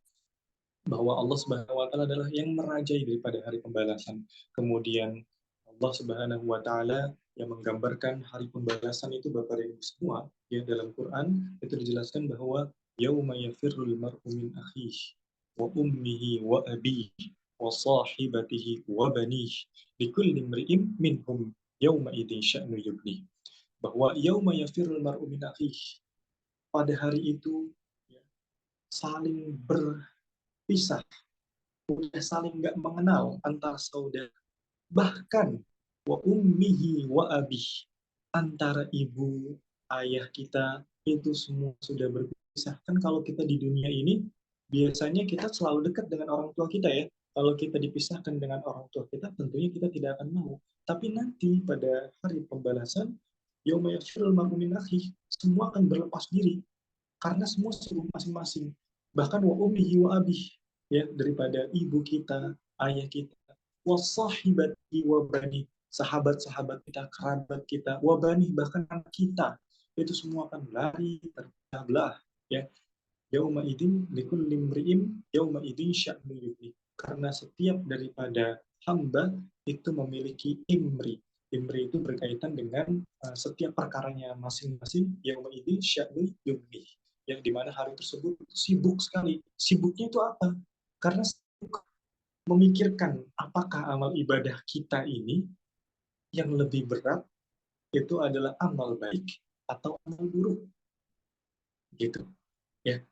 bahwa Allah Subhanahu wa taala adalah yang merajai daripada hari pembalasan. Kemudian Allah Subhanahu wa taala yang menggambarkan hari pembalasan itu, Bapak dan Ibu semua, ya, dalam Quran itu dijelaskan bahwa yauma yafirrul mar'u min akhihi wa ummihi wa abihi wa sahibatihi wa banihi likulli imri'in minhum yauma idzin sya'nu yughni. Bahwa yauma yafirrul mar'u min akhihi, pada hari itu, ya, saling berpisah, udah saling nggak mengenal antar saudara, bahkan wa ummihi wa abih, antara ibu ayah kita itu semua sudah berpisah. Kan kalau kita di dunia ini biasanya kita selalu dekat dengan orang tua kita, ya. Kalau kita dipisahkan dengan orang tua kita, tentunya kita tidak akan mau. Tapi nanti pada hari pembalasan, yauma yafirul mar'u min akhihi, semua akan berlepas diri karena semua sibuk masing-masing. Bahkan wa ummihi wa abih, ya, daripada ibu kita, ayah kita, wa sahibati wa bani, sahabat-sahabat kita, kerabat kita, wa bani, bahkan anak kita, itu semua akan lari terpecah belah, ya. Yauma idzin likulli imri'in yauma idzin sya'nu yughni. Karena setiap daripada hamba itu memiliki imri. Imri itu berkaitan dengan setiap perkaranya masing-masing. Yauma idzin sya'nu yughni. Yang dimana hari tersebut sibuk sekali. Sibuknya itu apa? Karena sibuk memikirkan apakah amal ibadah kita ini yang lebih berat itu adalah amal baik atau amal buruk. Gitu. Ya.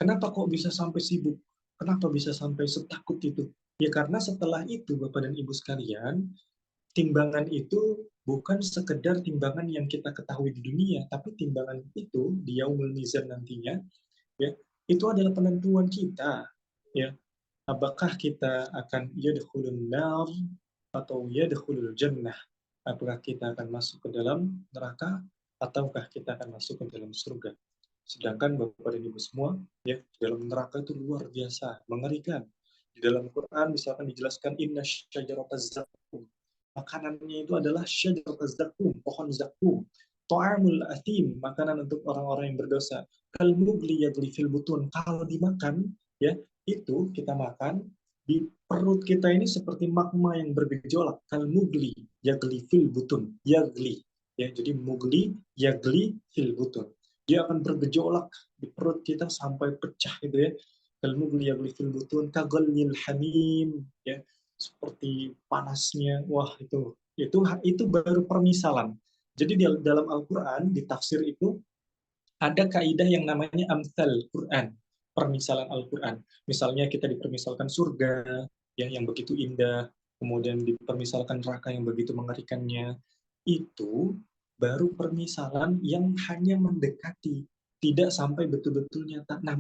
Kenapa kok bisa sampai sibuk? Kenapa bisa sampai setakut itu? Ya karena setelah itu, Bapak dan Ibu sekalian, timbangan itu bukan sekedar timbangan yang kita ketahui di dunia, tapi timbangan itu di Yaumul Mizan nantinya, ya, itu adalah penentuan kita, ya. Apakah kita akan yadkhulun nar atau yadkhulul jannah? Apakah kita akan masuk ke dalam neraka ataukah kita akan masuk ke dalam surga? Sedangkan Bapak dan Ibu semua, ya, dalam neraka itu luar biasa, mengerikan. Di dalam Quran misalkan dijelaskan inna syajarataz zaqqum. Makanannya itu adalah syajarataz zaqqum, pohon zaqqum. Ta'amul athim, makanan untuk orang-orang yang berdosa. Kal mugli yagli fil butun. Kalau dimakan, ya, itu kita makan di perut kita ini seperti magma yang bergejolak. Kal mugli yagli fil butun. Yagli. Ya, jadi mugli yagli fil butun. Dia akan bergejolak di perut kita sampai pecah gitu ya. Kalmugli yagli fil butun kaghalil hamim, ya, seperti panasnya. Wah, itu baru permisalan. Jadi di dalam Al-Qur'an di tafsir itu ada kaidah yang namanya amsal Quran, permisalan Al-Qur'an. Misalnya kita dipermisalkan surga, ya, yang begitu indah, kemudian dipermisalkan neraka yang begitu mengerikannya. Itu baru permisalan yang hanya mendekati, tidak sampai betul-betul nyata. Nah,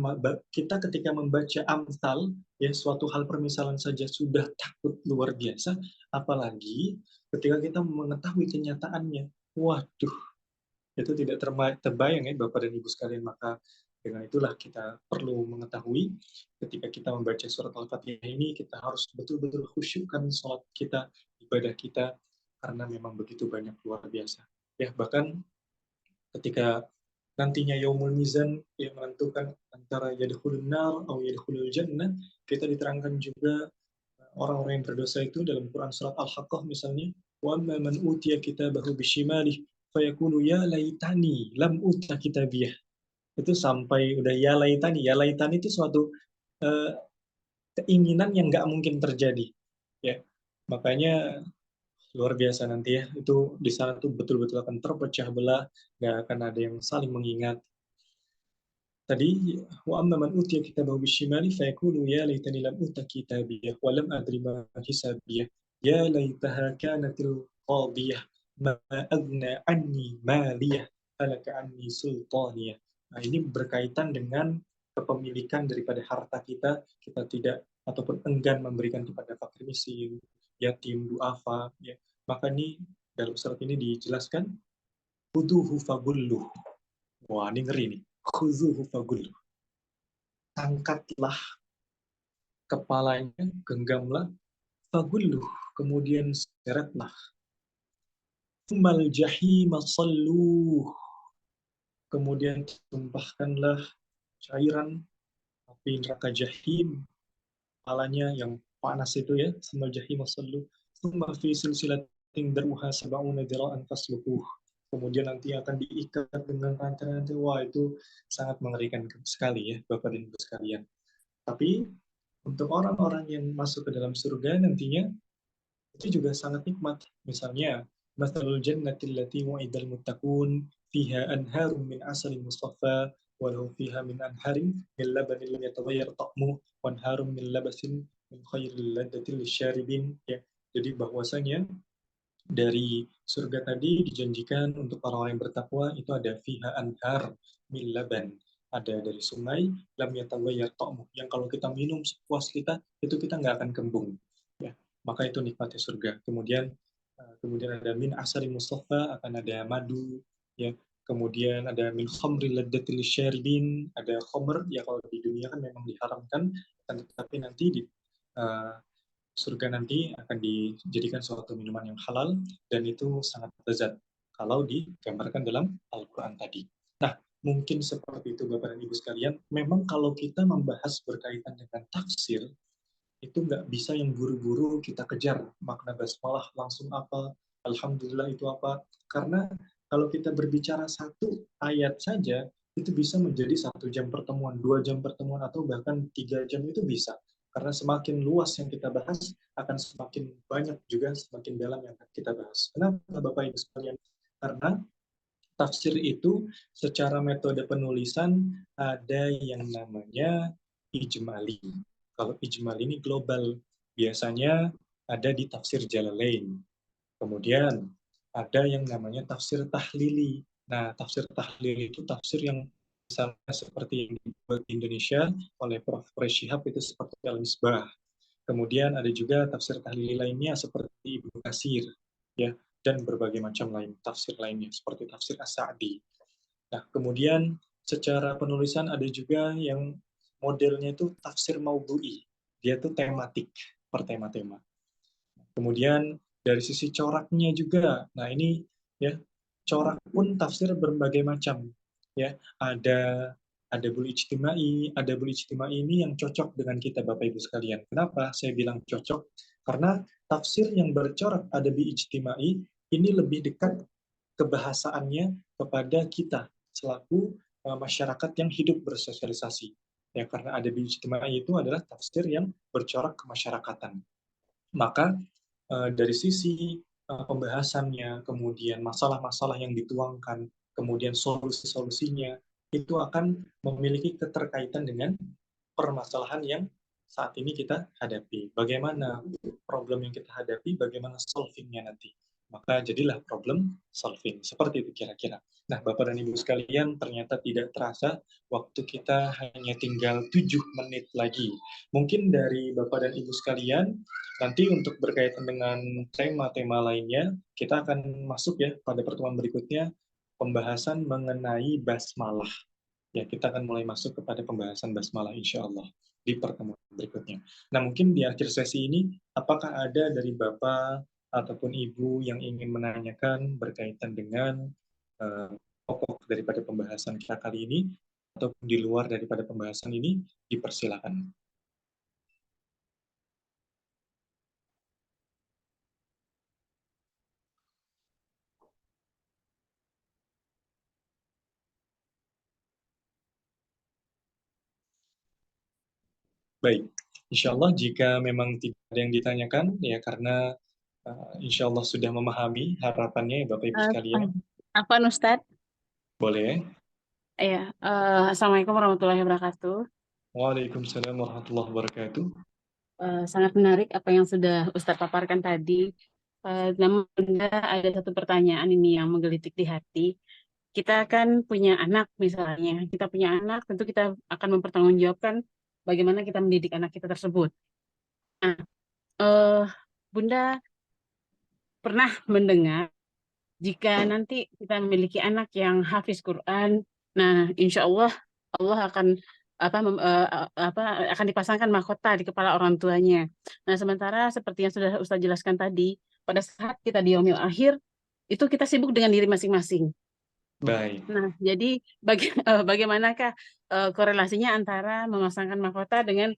kita ketika membaca amsal, ya, suatu hal permisalan saja sudah takut luar biasa, apalagi ketika kita mengetahui kenyataannya. Waduh, itu tidak terbayang ya Bapak dan Ibu sekalian. Maka dengan itulah kita perlu mengetahui ketika kita membaca surat Al-Fatihah ini, kita harus betul-betul khusyukkan sholat kita, ibadah kita, karena memang begitu banyak luar biasa. Ya, bahkan ketika nantinya yaumul mizan yang menentukan antara yadkhulun nar atau yadkhulul jannah, kita diterangkan juga orang-orang yang berdosa itu dalam Quran surat Al-Haqqah misalnya, wa amma man utiya kitabahu bishimalih fayaqulu ya laitani lam uta kitabiyah. Itu sampai udah ya laitani itu suatu uh, keinginan yang nggak mungkin terjadi, ya. Makanya luar biasa nanti ya, itu di sana tuh betul-betul akan terpecah belah, nggak akan ada yang saling mengingat. Tadi wa amma man utiya kitabahu bisyimali fayaqulu ya laitani lam uta kitabiyah wa lam adri ma hisabiyah ya laitaha kanatil qadiyah ma aghna anni maliyah halaka anni sultaniyah. Nah, ini berkaitan dengan kepemilikan daripada harta kita, kita tidak ataupun enggan memberikan kepada fakir miskin, yatim, duafa, ya. Maka ini dalam surat ini dijelaskan khuduhu fagulluh. Wah, ini ngeri nih. Khuzuhu fagulluh. Angkatlah kepalanya, genggamlah, fagulluh, kemudian seretlah. Tsummal jahima salluh, kemudian tumpahkanlah cairan api neraka jahim, kepalanya yang panas itu ya, tsummal jahima salluh, tsumma fi silsilatin dar'uha sab'una dira'an fasluquh. Kemudian nanti akan diikat dengan rantai-rantai. Wah, itu sangat mengerikan sekali ya, Bapak dan Ibu sekalian. Tapi untuk orang-orang yang masuk ke dalam surga nantinya itu juga sangat nikmat. Misalnya, masalul jannati allati wa'idal muttaqun fiha anharum min asalin musaffa wa lahum fiha min anharin min labanin lam yataghayyar ta'muhu wa anharum min labasin min khairil ladatil lisyaribin, ya. Jadi bahwasanya dari surga tadi dijanjikan untuk orang-orang yang bertakwa itu ada fiha anhar min laban, ada dari sungai lam yataghayyar ta'muh, yang kalau kita minum sepuas kita itu kita nggak akan kembung, ya. Maka itu nikmatnya surga. Kemudian ada min asari mustafa, akan ada madu, ya. Kemudian ada min khamri laddatil syaribin, ada khamr, ya, kalau di dunia kan memang diharamkan, tetapi nanti di uh, surga nanti akan dijadikan suatu minuman yang halal, dan itu sangat lezat kalau digambarkan dalam Al-Quran tadi. Nah, mungkin seperti itu Bapak dan Ibu sekalian. Memang kalau kita membahas berkaitan dengan tafsir, itu nggak bisa yang buru-buru kita kejar makna basmalah langsung apa, alhamdulillah itu apa. Karena kalau kita berbicara satu ayat saja, itu bisa menjadi 1 jam pertemuan, 2 jam pertemuan, atau bahkan 3 jam itu bisa. Karena semakin luas yang kita bahas, akan semakin banyak juga, semakin dalam yang kita bahas. Kenapa Bapak Ibu sekalian? Karena tafsir itu secara metode penulisan ada yang namanya ijmali. Kalau ijmali ini global, biasanya ada di tafsir Jalalain. Kemudian ada yang namanya tafsir tahlili. Nah, tafsir tahlili itu tafsir yang misalnya seperti yang dibuat di Indonesia oleh Prof. Shihab, itu seperti Al-Misbah. Kemudian ada juga tafsir tahlili lainnya seperti Ibnu Katsir, ya, dan berbagai macam lain tafsir lainnya seperti tafsir As-Sa'di. Nah, kemudian secara penulisan ada juga yang modelnya itu tafsir maudhu'i. dia tuh tematik, per tema-tema. Kemudian dari sisi coraknya juga, nah ini ya, corak pun tafsir berbagai macam, ya. Ada bul ijtimai, ada bul ijtimai ini yang cocok dengan kita Bapak Ibu sekalian. Kenapa saya bilang cocok? Karena tafsir yang bercorak ada bi ijtimai ini lebih dekat kebahasaannya kepada kita selaku masyarakat yang hidup bersosialisasi. Ya, karena ada bi ijtimai itu adalah tafsir yang bercorak kemasyarakatan. Maka dari sisi pembahasannya, kemudian masalah-masalah yang dituangkan, kemudian solusi-solusinya, itu akan memiliki keterkaitan dengan permasalahan yang saat ini kita hadapi. Bagaimana problem yang kita hadapi, bagaimana solvingnya nanti. Maka jadilah problem solving. Seperti itu kira-kira. Nah, Bapak dan Ibu sekalian, ternyata tidak terasa waktu kita hanya tinggal 7 menit lagi. Mungkin dari Bapak dan Ibu sekalian, nanti untuk berkaitan dengan tema-tema lainnya, kita akan masuk ya pada pertemuan berikutnya, pembahasan mengenai basmalah. Ya, kita akan mulai masuk kepada pembahasan basmalah insya Allah di pertemuan berikutnya. Nah, mungkin di akhir sesi ini, apakah ada dari Bapak ataupun Ibu yang ingin menanyakan berkaitan dengan pokok daripada pembahasan kita kali ini, ataupun di luar daripada pembahasan ini, dipersilakan. Baik, insya Allah jika memang tidak ada yang ditanyakan, ya karena insya Allah sudah memahami harapannya ya Bapak Ibu sekalian, Apa Ustadz? boleh. Ya, Assalamualaikum warahmatullahi wabarakatuh. Waalaikumsalam warahmatullahi wabarakatuh. Sangat menarik apa yang sudah Ustadz paparkan tadi. Namun ada satu pertanyaan ini yang menggelitik di hati. Kita kan punya anak misalnya, kita punya anak, tentu kita akan mempertanggungjawabkan bagaimana kita mendidik anak kita tersebut. Nah, eh, Bunda pernah mendengar jika nanti kita memiliki anak yang hafiz Quran, nah insya Allah Allah akan akan dipasangkan mahkota di kepala orang tuanya. Nah sementara seperti yang sudah Ustaz jelaskan tadi, pada saat kita di yaumil akhir itu kita sibuk dengan diri masing-masing. Baik. Nah jadi bagaimanakah korelasinya antara memasangkan mahkota dengan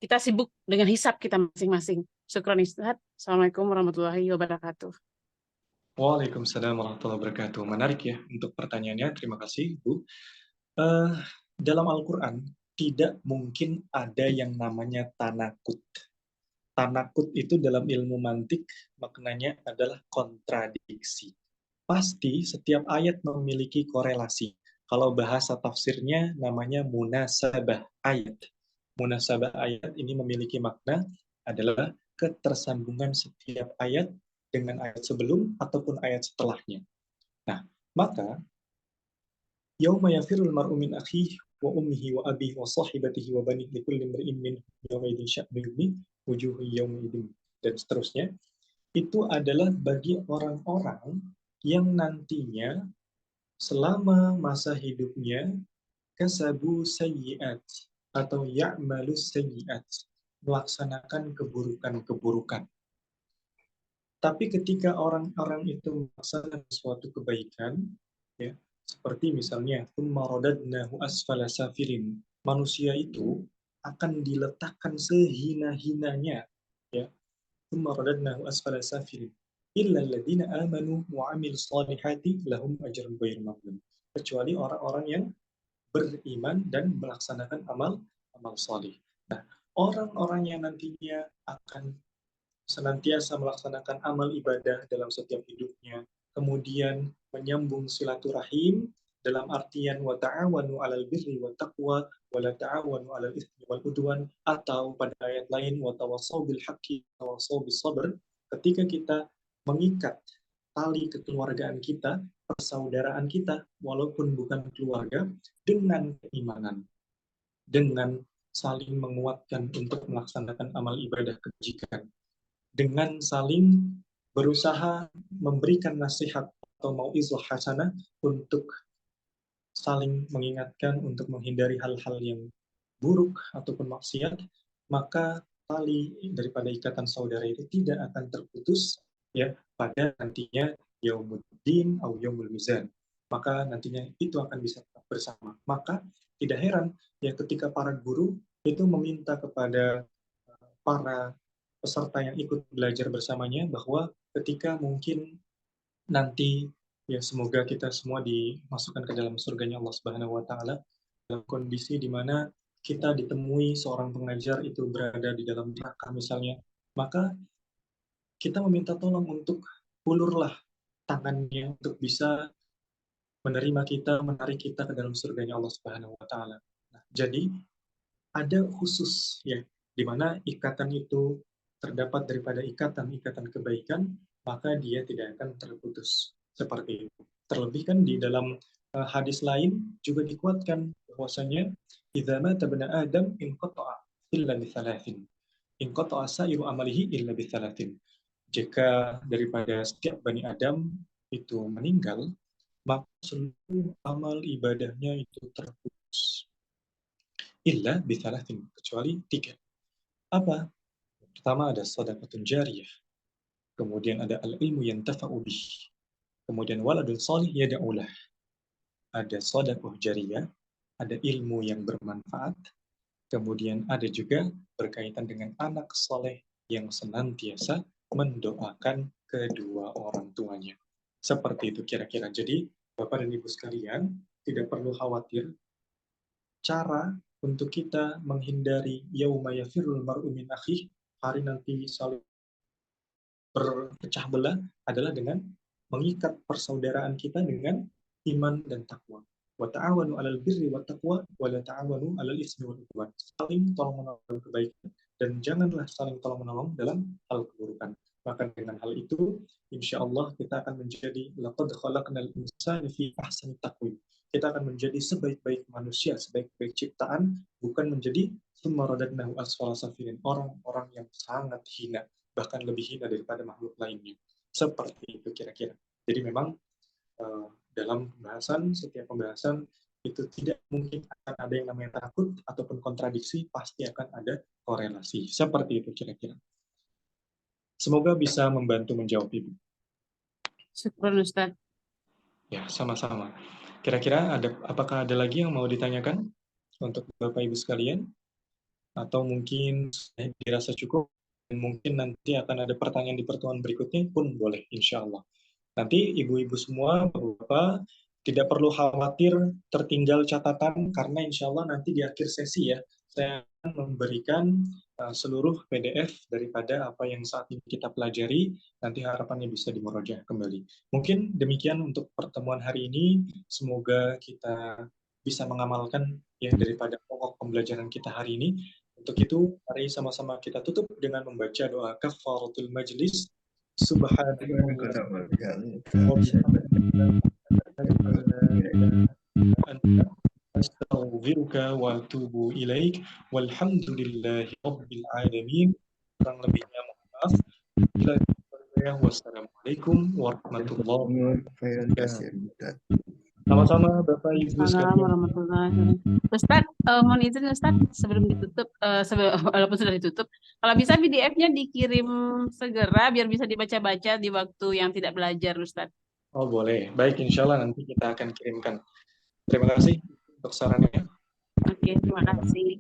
kita sibuk dengan hisab kita masing-masing? Syukran Ustaz. Assalamualaikum warahmatullahi wabarakatuh. Waalaikumsalam warahmatullahi wabarakatuh. Menarik ya untuk pertanyaannya. Terima kasih, Bu. Dalam Al-Quran, tidak mungkin ada yang namanya tanakut. Tanakut itu dalam ilmu mantik maknanya adalah kontradiksi. Pasti setiap ayat memiliki korelasi. Kalau bahasa tafsirnya namanya munasabah ayat. Munasabah ayat ini memiliki makna adalah ketersambungan setiap ayat dengan ayat sebelum ataupun ayat setelahnya. Nah, maka yauma yafirul mar'u min akhihi wa ummihi wa abihi wa sahibatihi wa banihi likulli imri'in minhum yawma idzin sya'nun yughnihi wujuhu yawma idzin dan seterusnya. Itu adalah bagi orang-orang yang nantinya selama masa hidupnya kasabu sayyi'at atau ya'malus sayyi'at, melaksanakan keburukan-keburukan. Tapi ketika orang-orang itu melaksanakan suatu kebaikan, ya, seperti misalnya asfala safilin, manusia itu akan diletakkan sehina-hinanya, ya, asfala safilin, illa alladziina aamanu wa 'amilus shalihati lahum ajrun ghairu mamnun. Kecuali orang-orang yang beriman dan melaksanakan amal salih. Nah, orang-orang yang nantinya akan senantiasa melaksanakan amal ibadah dalam setiap hidupnya, kemudian menyambung silaturahim dalam artian wa ta'awanu 'alal birri wat taqwa wa la ta'awanu 'alal itsmi wal udwan, atau pada ayat lain wa tawassau bil haqqi wa tawassau bis sabr, ketika kita mengikat tali kekeluargaan kita, persaudaraan kita walaupun bukan keluarga dengan keimanan, dengan saling menguatkan untuk melaksanakan amal ibadah kebajikan, dengan saling berusaha memberikan nasihat atau mau'izah hasanah untuk saling mengingatkan untuk menghindari hal-hal yang buruk ataupun maksiat, maka tali daripada ikatan saudara itu tidak akan terputus ya pada nantinya yaumuddin atau yaumul mizan. Maka nantinya itu akan bisa tetap bersama. Maka tidak heran ya ketika para guru itu meminta kepada para peserta yang ikut belajar bersamanya bahwa ketika mungkin nanti ya semoga kita semua dimasukkan ke dalam surganya Allah Subhanahu wa taala dalam kondisi di mana kita ditemui seorang pengajar itu berada di dalam neraka misalnya, maka kita meminta tolong untuk ulurlah tangannya untuk bisa menerima kita, menarik kita ke dalam surganya Allah Subhanahu wa taala. Nah, jadi ada khusus ya di mana ikatan itu terdapat daripada ikatan-ikatan kebaikan, maka dia tidak akan terputus seperti itu. Terlebih kan di dalam hadis lain juga dikuatkan bahwasanya idza mata ibnu adam inqata'a illa bi thalathin. Inqata'a sa'iru amalihi illa bi thalathin. Jika daripada setiap Bani Adam itu meninggal, maka seluruh amal ibadahnya itu terputus. Illa bi thalathin, kecuali 3. Apa? Pertama ada shadaqatun jariyah. Kemudian ada al-ilmu yantafa'u bih. Kemudian waladun salih yad'ulah. Ada shadaqah jariyah, ada ilmu yang bermanfaat, kemudian ada juga berkaitan dengan anak soleh yang senantiasa mendoakan kedua orang tuanya. Seperti itu kira-kira. Jadi, Bapak dan Ibu sekalian, tidak perlu khawatir. Cara untuk kita menghindari yauma yafirrul mar'u min akhih, hari nanti saling berpecah belah adalah dengan mengikat persaudaraan kita dengan iman dan takwa. Wa ta'awanu 'alal birri wat taqwa wa la ta'awanu 'alal itsmi wal 'udwan. Saling tolong-menolong dalam kebaikan dan janganlah saling tolong-menolong dalam hal keburukan. Maka dengan hal itu, insya Allah kita akan menjadi laqad khalaqnal insana fi ahsani taqwim. Kita akan menjadi sebaik-baik manusia, sebaik-baik ciptaan, bukan menjadi summa radadnahu asfala safilin, orang-orang yang sangat hina, bahkan lebih hina daripada makhluk lainnya. Seperti itu kira-kira. Jadi memang dalam pembahasan, setiap pembahasan itu tidak mungkin akan ada yang namanya takut ataupun kontradiksi, pasti akan ada korelasi. Seperti itu kira-kira. Semoga bisa membantu menjawab Ibu. Syukron Ustaz. Ya, sama-sama. Kira-kira apakah ada lagi yang mau ditanyakan untuk Bapak Ibu sekalian? Atau mungkin dirasa cukup, dan mungkin nanti akan ada pertanyaan di pertemuan berikutnya pun boleh, insya Allah. Nanti ibu-ibu semua, Bapak, tidak perlu khawatir tertinggal catatan, karena insya Allah nanti di akhir sesi ya, saya akan memberikan seluruh PDF daripada apa yang saat ini kita pelajari, nanti harapannya bisa dimurojaah kembali. Mungkin demikian untuk pertemuan hari ini, semoga kita bisa mengamalkan ya daripada pokok pembelajaran kita hari ini. Untuk itu, mari sama-sama kita tutup dengan membaca doa kafaratul majlis. Astaghfiruka wa atubu ilaik. Walhamdulillahi rabbil alamin. Kurang lebihnya mohon maaf. Wassalamualaikum warahmatullahi wabarakatuh. Sama-sama Bapak Ibu sekalian. Warahmatullahi wabarakatuh. Ustaz, mohon izin Ustaz, sebelum ditutup, walaupun sudah ditutup, kalau bisa PDF-nya dikirim segera biar bisa dibaca-baca di waktu yang tidak belajar Ustaz. Oh boleh, baik insya Allah nanti kita akan kirimkan. Terima kasih untuk sarannya. Oke, terima kasih.